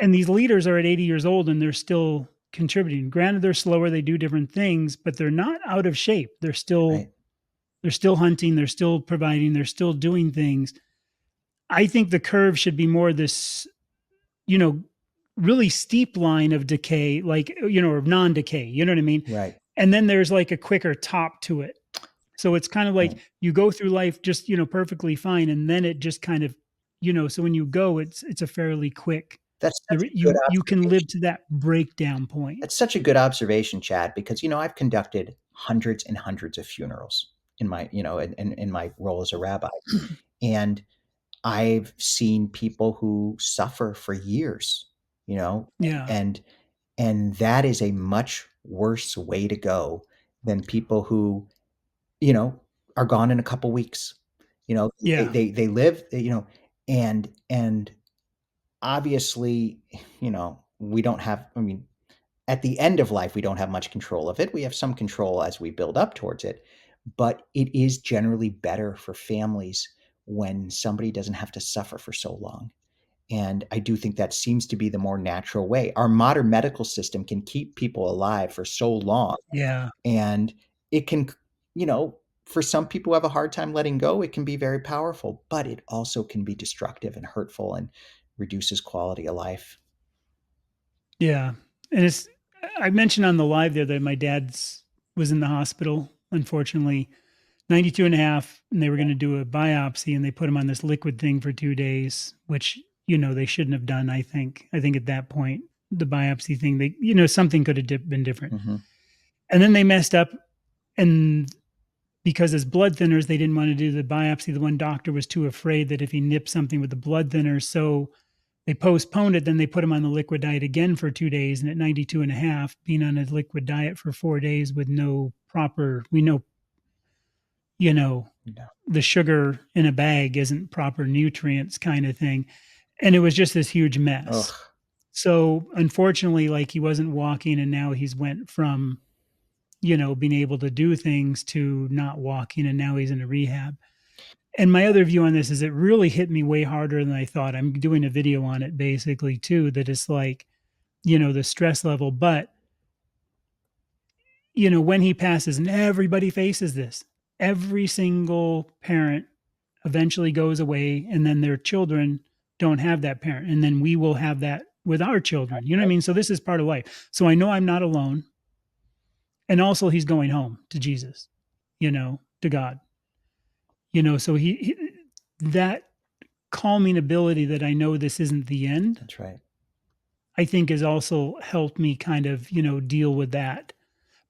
And these leaders are at 80 years old and they're still contributing. Granted, they're slower, they do different things, but they're not out of shape. Right. They're still hunting, they're still providing, they're still doing things. I think the curve should be more this, you know, really steep line of decay, like, or non-decay, you know what I mean? Right. And then there's like a quicker top to it. So it's kind of like Right. you go through life just, perfectly fine. And then it just kind of, so when you go, it's a fairly quick, That's such there, a good you can live observation. to that breakdown point. That's such a good observation, Chad, because I've conducted hundreds and hundreds of funerals in my in my role as a rabbi, and I've seen people who suffer for years, you know, Yeah. and and that is a much worse way to go than people who you know are gone in a couple weeks. Yeah. They live, and obviously, we don't have. I mean, at the end of life, we don't have much control of it. We have some control as we build up towards it, but it is generally better for families when somebody doesn't have to suffer for so long. And I do think that seems to be the more natural way. Our modern medical system can keep people alive for so long, Yeah. and it can, you know, for some people who have a hard time letting go, it can be very powerful, but it also can be destructive and hurtful and reduces quality of life. Yeah. And I mentioned on the live there that my dad's was in the hospital, unfortunately, 92 and a half, and they were going to do a biopsy and they put him on this liquid thing for 2 days, which, they shouldn't have done. I think at that point, the biopsy thing, something could have been different. Hmm. And then they messed up. And because as blood thinners, they didn't want to do the biopsy. The one doctor was too afraid that if he nipped something with the blood thinner, so they postponed it. Then they put him on the liquid diet again for 2 days. And at 92 and a half, being on a liquid diet for 4 days with no proper, we know, you know, Yeah. the sugar in a bag isn't proper nutrients kind of thing. And it was just this huge mess. Ugh. So unfortunately, like he wasn't walking and now he's went from, being able to do things to not walking and now he's in a rehab. And my other view on this is it really hit me way harder than I thought. I'm doing a video on it basically too, that it's like, the stress level. But, when he passes, and everybody faces this, every single parent eventually goes away, and then their children don't have that parent. And then we will have that with our children. You know what I mean? So this is part of life. So I know I'm not alone. And also he's going home to Jesus, to God, so that calming ability that I know this isn't the end, That's right. I think has also helped me kind of, deal with that.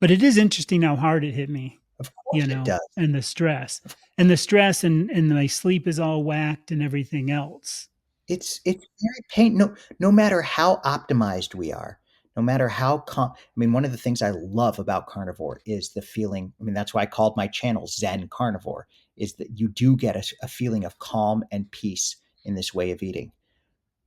But it is interesting how hard it hit me, Of course it does. and the stress. Of And my sleep is all whacked and everything else. It's very pain no matter how optimized we are, no matter how one of the things I love about carnivore is the feeling. That's why I called my channel Zen Carnivore, is that you do get a feeling of calm and peace in this way of eating.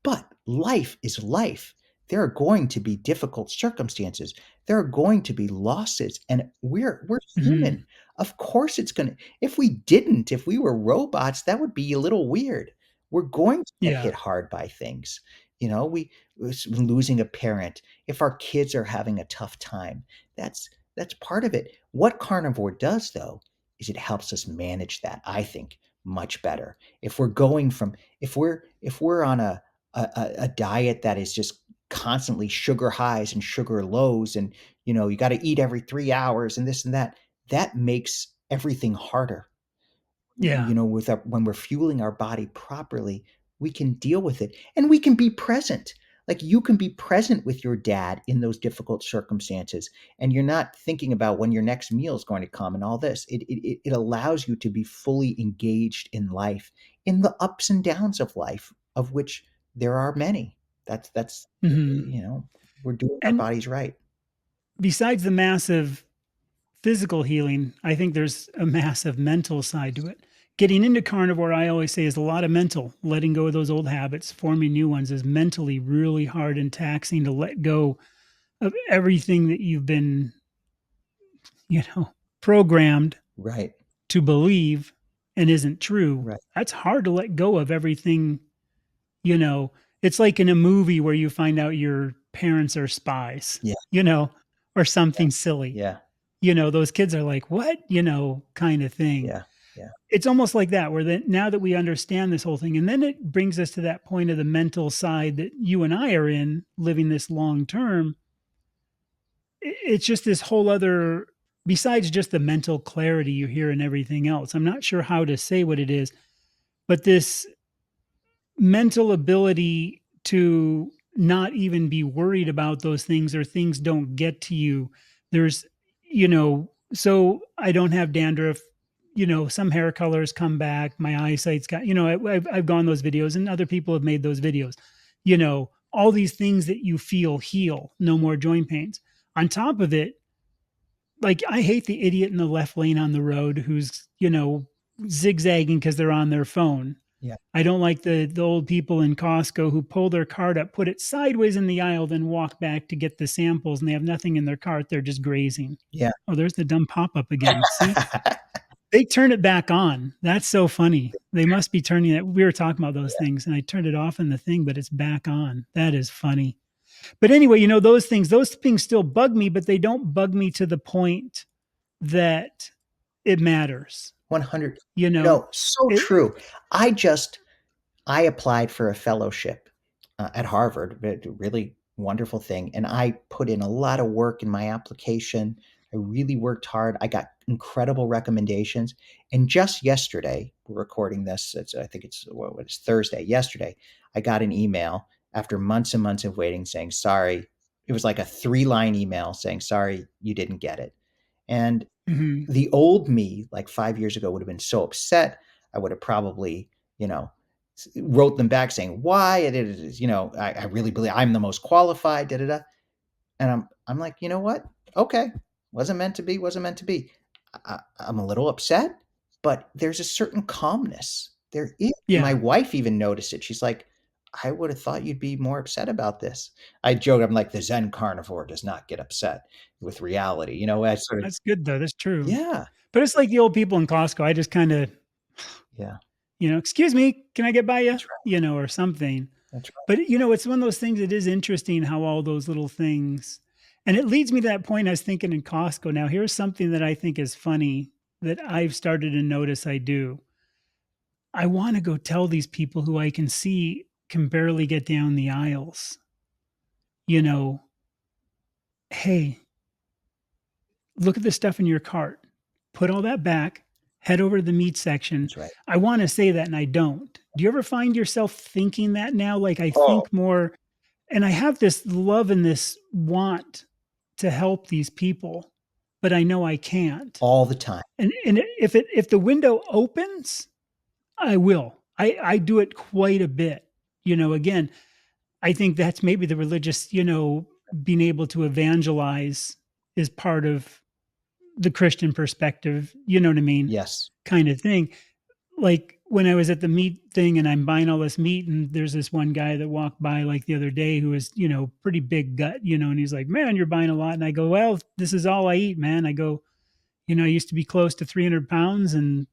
But life is life. There are going to be difficult circumstances. There are going to be losses, and we're Mhm. human. Of course, it's gonna. If we were robots, that would be a little weird. We're going to get Yeah. hit hard by things. We losing a parent. If our kids are having a tough time, that's that's part of it. What carnivore does, though, is it helps us manage that. I think much better. If we're on a diet that is just constantly sugar highs and sugar lows, and you got to eat every 3 hours and this and that, that makes everything harder. Yeah. with when we're fueling our body properly, we can deal with it and we can be present. Like you can be present with your dad in those difficult circumstances, and you're not thinking about when your next meal is going to come and all this. It allows you to be fully engaged in life, in the ups and downs of life, of which there are many. That's Mhm. we're doing our And bodies right. besides the massive physical healing, I think there's a massive mental side to it. Getting into carnivore, I always say, is a lot of mental. Letting go of those old habits, forming new ones is mentally really hard and taxing to let go of everything that you've been, you know, programmed Right. to believe and isn't true. Right. That's hard to let go of everything, you know. It's like in a movie where you find out your parents are spies, Yeah. or something silly. Yeah. Those kids are like, "What?" Kind of thing. Yeah. Yeah. It's almost like that, where then now that we understand this whole thing, and then it brings us to that point of the mental side that you and I are in, living this long term. It's just this whole other, besides just the mental clarity you hear and everything else. I'm not sure how to say what it is, but this mental ability to not even be worried about those things, or things don't get to you. There's, so I don't have dandruff. Some hair colors come back. My eyesight's got, I've gone those videos, and other people have made those videos. All these things that you feel heal, no more joint pains. On top of it, like, I hate the idiot in the left lane on the road who's, zigzagging because they're on their phone. Yeah. I don't like the old people in Costco who pull their cart up, put it sideways in the aisle, then walk back to get the samples, and they have nothing in their cart. They're just grazing. Yeah. Oh, there's the dumb pop-up again. See? They turn it back on. That's so funny. They must be turning it. We were talking about those things, and I turned it off in the thing, but it's back on. That is funny. But anyway, those things still bug me, but they don't bug me to the point that it matters. 100. You know, So it, true. I applied for a fellowship at Harvard, a really wonderful thing, and I put in a lot of work in my application. I really worked hard. I got incredible recommendations, and just yesterday, we're recording this. I think it's Thursday. Yesterday, I got an email after months and months of waiting, saying sorry. It was like a 3-line email saying sorry, you didn't get it. And mhm, the old me, like 5 years ago, would have been so upset. I would have probably, wrote them back saying why it is, I really believe I'm the most qualified, da da da. And I'm like, you know what? Okay, wasn't meant to be, wasn't meant to be. I'm a little upset, but there's a certain calmness. There is. My yeah, wife even noticed it. She's like, I would have thought you'd be more upset about this. I joke, I'm like, the Zen carnivore does not get upset with reality. I sort of, that's good though. That's true. yeah, But it's like the old people in Costco. I just kind of, yeah, excuse me, can I get by you? that's right. Or something. That's right. But it's one of those things. It is interesting how all those little things, and it leads me to that point I was thinking in Costco. Now, here's something that I think is funny that I've started to notice I do. I want to go tell these people who I can see can barely get down the aisles, you know, hey, look at the stuff in your cart. Put all that back, head over to the meat section. That's right. I want to say that and I don't. Do you ever find yourself thinking that now? Like, I Oh, think more, and I have this love and this want to help these people, but I know I can't. all the time. And if the window opens, I will. I do it quite a bit. Again, I think that's maybe the religious, being able to evangelize is part of the Christian perspective, you know what I mean? Yes. Kind of thing. Like when I was at the meat thing and I'm buying all this meat, and there's this one guy that walked by like the other day who was, pretty big gut, and he's like, "Man, you're buying a lot." And I go, "Well, this is all I eat, man." I go, "I used to be close to 300 pounds, and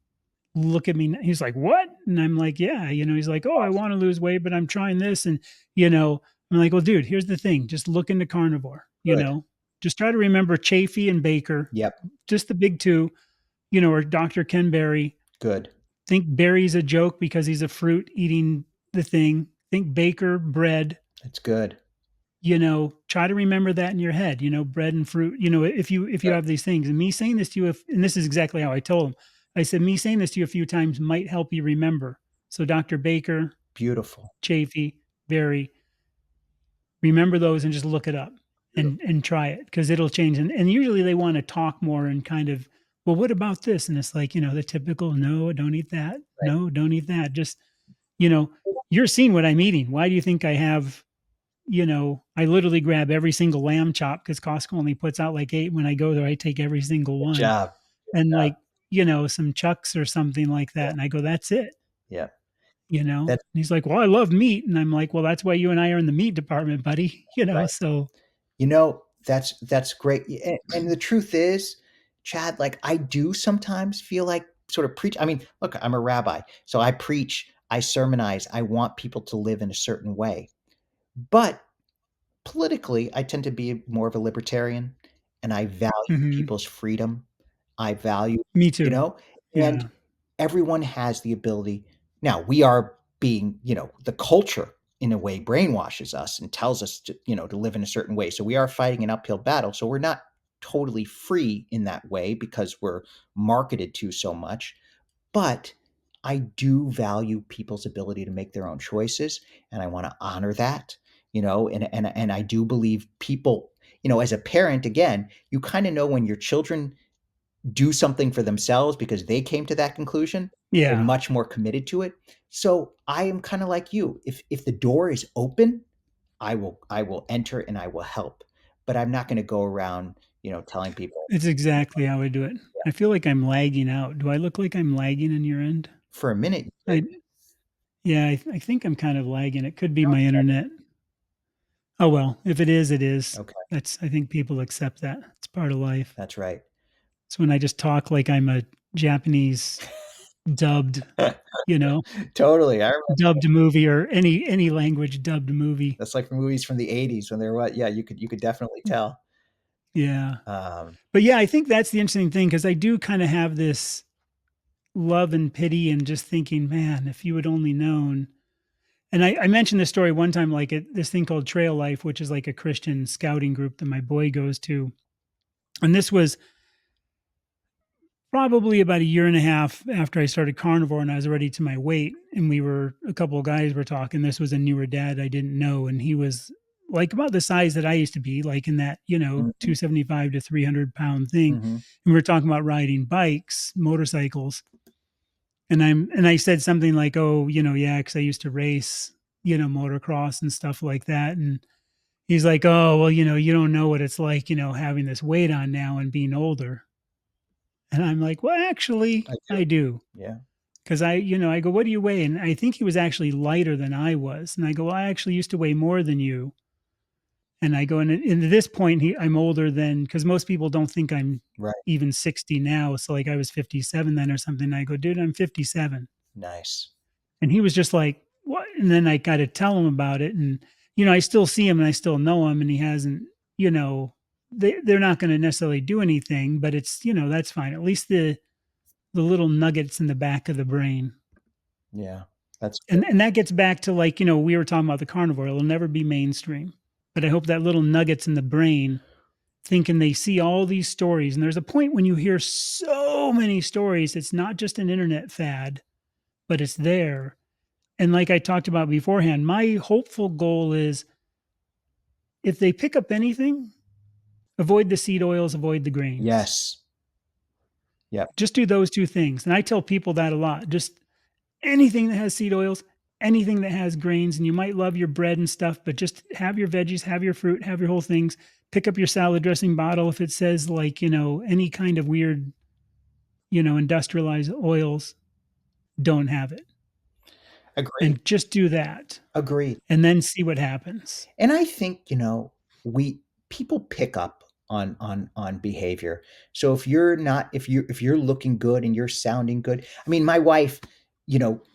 look at me." He's like, "What?" And I'm like, "Yeah." He's like, "Oh, I want to lose weight, but I'm trying this." And, I'm like, "Well, dude, here's the thing. Just look into carnivore, Good. just try to remember Chafee and Baker, Yep. just the big two, or Dr. Ken Berry. Good. Think Berry's a joke because he's a fruit eating the thing. Think Baker, bread, That's good. try to remember that in your head, bread and fruit, if you Good. have these things." And me saying this to you, and this is exactly how I told him, I said, me saying this to you a few times might help you remember. So Dr. Baker, Beautiful. Chafee, Berry, remember those and just look it up Beautiful. and try it because it'll change. And usually they want to talk more and kind of, well, what about this? And it's like, the typical, no, don't eat that. Right. No, don't eat that. Just, you know, you're seeing what I'm eating. Why do you think I have, I literally grab every single lamb chop because Costco only puts out like 8. When I go there, I take every single Good one job. and Good job. like, some chucks or something like that. And I go, that's it. Yeah. And That's he's like, well, I love meat. And I'm like, well, that's why you and I are in the meat department, buddy. right. So That's great. And the truth is, Chad, like I do sometimes feel like sort of preach. I mean, look, I'm a rabbi, so I preach, I sermonize, I want people to live in a certain way. But politically, I tend to be more of a libertarian and I value mhm, people's freedom. I value, me you too. know, and Yeah. everyone has the ability. Now, we are being, the culture in a way brainwashes us and tells us to live in a certain way. So we are fighting an uphill battle. So we're not totally free in that way because we're marketed to so much. But I do value people's ability to make their own choices, and I want to honor that, and I do believe people, as a parent, again, you kind of know when your children do something for themselves because they came to that conclusion, they're Yeah. much more committed to it. So I am kind of like you. If the door is open, I will enter and I will help. But I'm not going to go around, telling people It's exactly how I do it. yeah, I feel like I'm lagging out. Do I look like I'm lagging in your end? for a minute you did. I Yeah, I think I'm kind of lagging. It could be my internet. Oh well, if it is, it is. Okay, I think people accept that. It's part of life. that's right. It's when I just talk like I'm a Japanese dubbed, you know, Totally. I remember dubbed movie or any language dubbed movie. that's like movies from the 80s when they were what? Yeah, you could definitely tell. Yeah. Um, But yeah, I think that's the interesting thing because I do kind of have this love and pity and just thinking, man, if you had only known. And I mentioned this story one time, like this thing called Trail Life, which is like a Christian scouting group that my boy goes to. And this was probably about a year and a half after I started carnivore and I was already to my weight. And a couple of guys were talking. This was a newer dad I didn't know. And he was like about the size that I used to be, like in that, mhm, 275 to 300-pound thing. mhm. And we were talking about riding bikes, motorcycles. And I said something like, oh, yeah, because I used to race, motocross and stuff like that. And he's like, oh, well, you don't know what it's like, having this weight on now and being older. And I'm like, well, actually, I do. I do. Yeah. Because I go, what do you weigh? And I think he was actually lighter than I was. And I go, well, I actually used to weigh more than you. And I go, and at this point, I'm older than, because most people don't think I'm Right. even 60 now. So like I was 57 then or something. And I go, dude, I'm 57. Nice. And he was just like, what? And then I got to tell him about it. And, I still see him and I still know him. And he hasn't, they're not going to necessarily do anything, but it's, that's fine. At least the little nuggets in the back of the brain. Yeah. That's good. And that gets back to like, we were talking about the carnivore. It'll never be mainstream. But I hope that little nuggets in the brain thinking they see all these stories. And there's a point when you hear so many stories, it's not just an internet fad, but it's there. And like I talked about beforehand, my hopeful goal is if they pick up anything, avoid the seed oils, avoid the grains. Yes. Yep. Just do those two things. And I tell people that a lot. Just anything that has seed oils, anything that has grains, and you might love your bread and stuff, but just have your veggies, have your fruit, have your whole things. Pick up your salad dressing bottle if it says like, any kind of weird, industrialized oils, don't have it. Agreed. And just do that Agreed. and then see what happens. And I think, we people pick up on behavior. So if you're looking good and you're sounding good. I mean, my wife,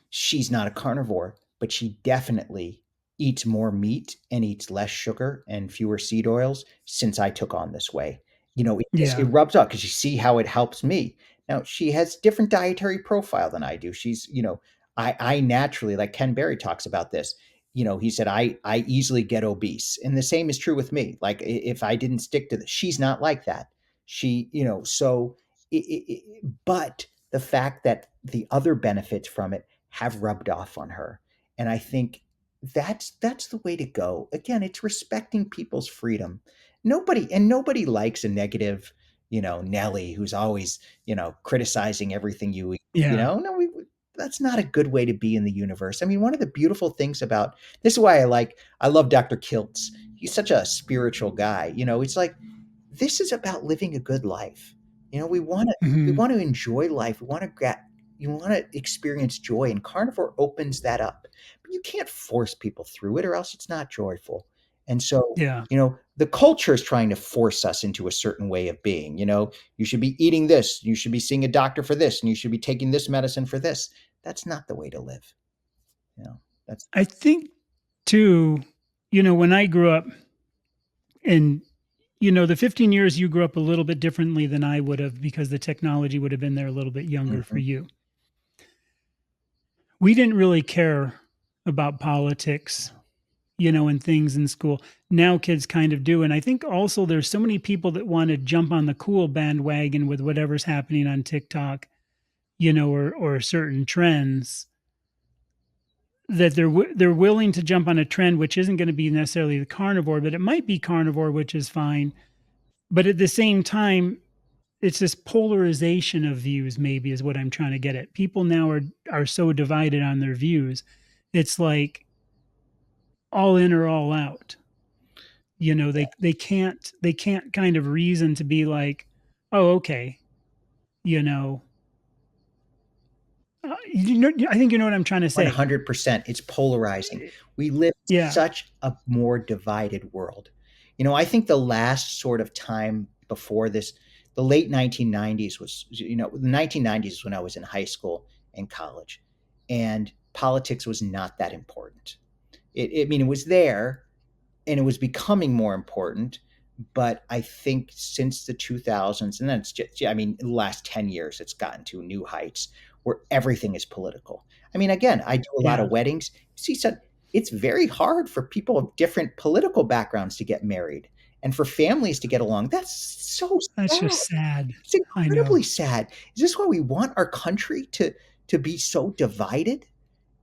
she's not a carnivore, but she definitely eats more meat and eats less sugar and fewer seed oils since I took on this way. It Yeah. rubs off because you see how it helps me. Now, she has different dietary profile than I do. She's, I naturally, like Ken Berry talks about this, he said I easily get obese, and the same is true with me. Like if I didn't stick to this, she's not like that. She, so, but the fact that the other benefits from it have rubbed off on her. And I think that's the way to go. Again, it's respecting people's freedom. Nobody likes a negative, Nelly who's always, criticizing everything you eat. Yeah. No, that's not a good way to be in the universe. I mean, one of the beautiful things about this is why I love Dr. Kiltz. He's such a spiritual guy. It's like this is about living a good life. We Hmm. want to enjoy life. You want to experience joy, and carnivore opens that up. But you can't force people through it, or else it's not joyful. And so, Yeah. the culture is trying to force us into a certain way of being. You should be eating this, you should be seeing a doctor for this, and you should be taking this medicine for this. That's not the way to live. That's I think too, when I grew up, and the 15 years you grew up a little bit differently than I would have because the technology would have been there a little bit younger for mhm, you. We didn't really care about politics, and things in school. Now kids kind of do. And I think also there's so many people that want to jump on the cool bandwagon with whatever's happening on TikTok, or certain trends, that they're willing to jump on a trend which isn't going to be necessarily the carnivore, but it might be carnivore, which is fine. But at the same time, it's this polarization of views, maybe, is what I'm trying to get at. People now are so divided on their views. It's like all in or all out. They can't kind of reason to be like, oh, okay, you know, I think you know what I'm trying to say. 100%. It's polarizing. We live in Yeah, such a more divided world. I think the last sort of time before this, the late 1990s was, the 1990s when I was in high school and college, and politics was not that important. I mean, it was there, and it was becoming more important. But I think since the 2000s, and then it's just, yeah, I mean, in the last 10 years, it's gotten to new heights where everything is political. I mean, again, I do a lot yeah, of weddings. See, so it's very hard for people of different political backgrounds to get married and for families to get along. That's so that's sad. just sad. It's I know. incredibly sad. Is this why we want our country to be so divided?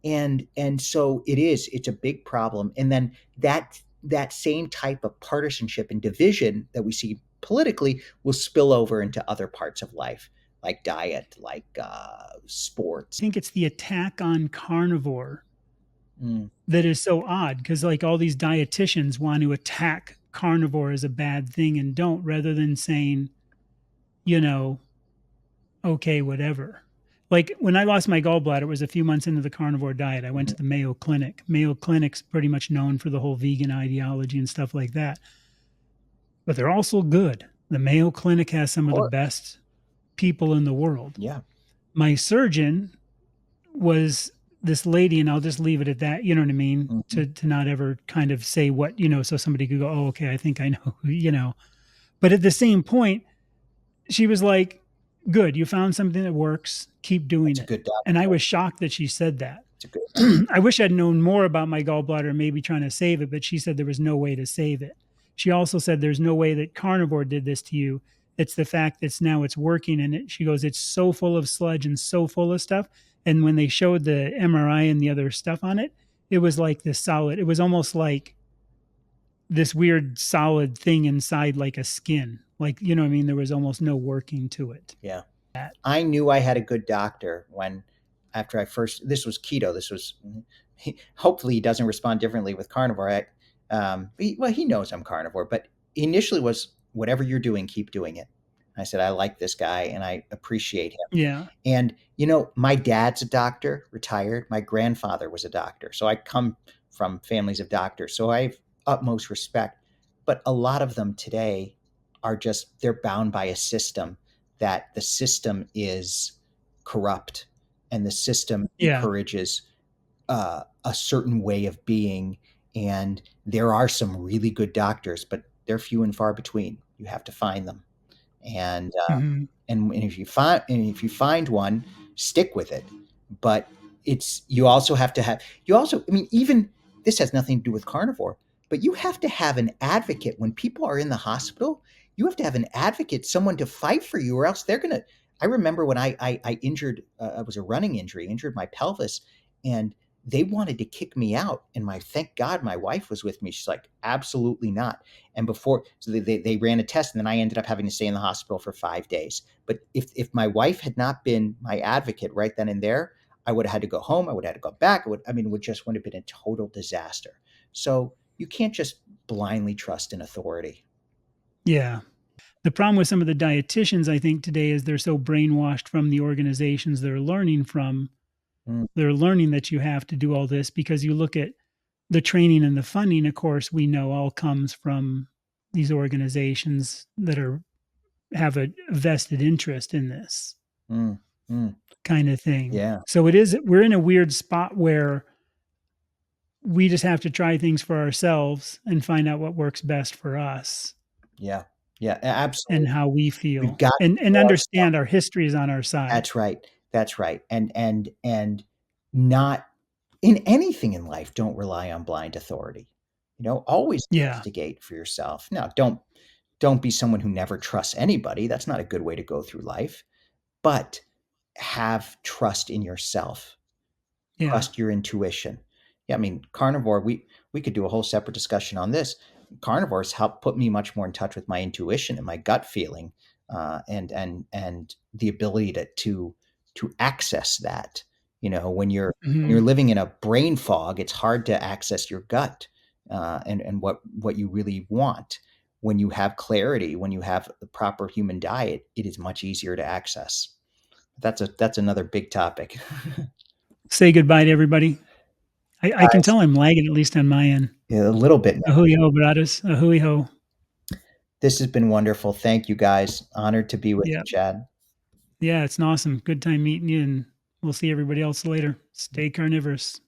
And so it's a big problem. And then that same type of partisanship and division that we see politically will spill over into other parts of life, like diet, like I sports. think it's the attack on carnivore Mm, that is so odd, because like all these dietitians want to attack carnivore as a bad thing and don't, rather than saying, you know, okay, whatever. Like when I lost my gallbladder, it was a few months into the carnivore diet. I went mhm. to the Mayo Clinic. Mayo Clinic's pretty much known for the whole vegan ideology and stuff like that, but they're also good. The Mayo Clinic has Of some of the course. best people in the world. Yeah. My surgeon was this lady, and I'll just leave it at that, you know what I mean? Mhm. To not ever kind of say what, so somebody could go, "Oh, okay, I think I know," But at the same point, she was like, "Good, you found something that works, keep doing That's a it." good And I doctor. was shocked that she said that. It's a good. I wish I'd known more about my gallbladder, maybe trying to save it, but she said there was no way to save it. She also said there's no way that carnivore did this to you. It's the fact that it's working, and she goes, it's so full of sludge and so full of stuff. And when they showed the MRI and the other stuff on it, it was like this solid. It was almost like this weird solid thing inside, like a skin. Like, you know what I mean? There was almost no working to it. Yeah. That. I knew I had a good doctor when, after I first, this was keto. This was, hopefully he doesn't respond differently with carnivore. He knows I'm carnivore, but initially was whatever you're doing, keep doing it. I said, I like this guy and I appreciate him. Yeah. And, my dad's a doctor, retired. My grandfather was a doctor. So I come from families of doctors. So I have utmost respect. But a lot of them today they're bound by a system, that the system is corrupt and the system Yeah. encourages a certain way of being. And there are some really good doctors, but they're few and far between. You have to find them. And Hmm. if you find one, stick with it. But you also have to have you also I mean, even this has nothing to do with carnivore, but you have to have an advocate when people are in the hospital. You have to have an advocate, someone to fight for you, or else they're gonna. I remember when I injured, I was a running injury, injured my pelvis, and they wanted to kick me out. And thank God my wife was with me. She's like, absolutely not. And so they ran a test, and then I ended up having to stay in the hospital for 5 days. But if my wife had not been my advocate right then and there, I would have had to go home. I would have had to go back. It would just would have been a total disaster. So you can't just blindly trust in authority. Yeah. The problem with some of the dietitians, I think, today is they're so brainwashed from the organizations they're learning from. Mm, They're learning that you have to do all this because you look at the training and the funding, of course, we know all comes from these organizations that have a vested interest in this mm, mm. kind of thing. Yeah, So we're in a weird spot where we just have to try things for ourselves and find out what works best for us yeah, yeah, and absolutely. how we We've feel got to and know understand ourselves. our history is on our side. That's right. That's right. And not in anything in life, don't rely on blind authority. Always Yeah. investigate for yourself. Now, don't be someone who never trusts anybody. That's not a good way to go through life. But have trust in yourself. Yeah. Trust your intuition. Yeah, carnivore, we could do a whole separate discussion on this. Carnivores help put me much more in touch with my intuition and my gut feeling, and the ability to access that. When you're Mhm. living in a brain fog, it's hard to access your gut, and what you really want. When you have clarity, when you have the proper human diet, it is much easier to access. That's another big topic. Say goodbye to everybody. I can Guys, tell I'm lagging at least on my end. yeah, a little bit. Ahui ho, brothers. Ahui ho. This has been wonderful. Thank you, guys. Honored to be with Yeah. you, Chad. Yeah, it's an awesome. Good time meeting you, and we'll see everybody else later. Stay carnivorous.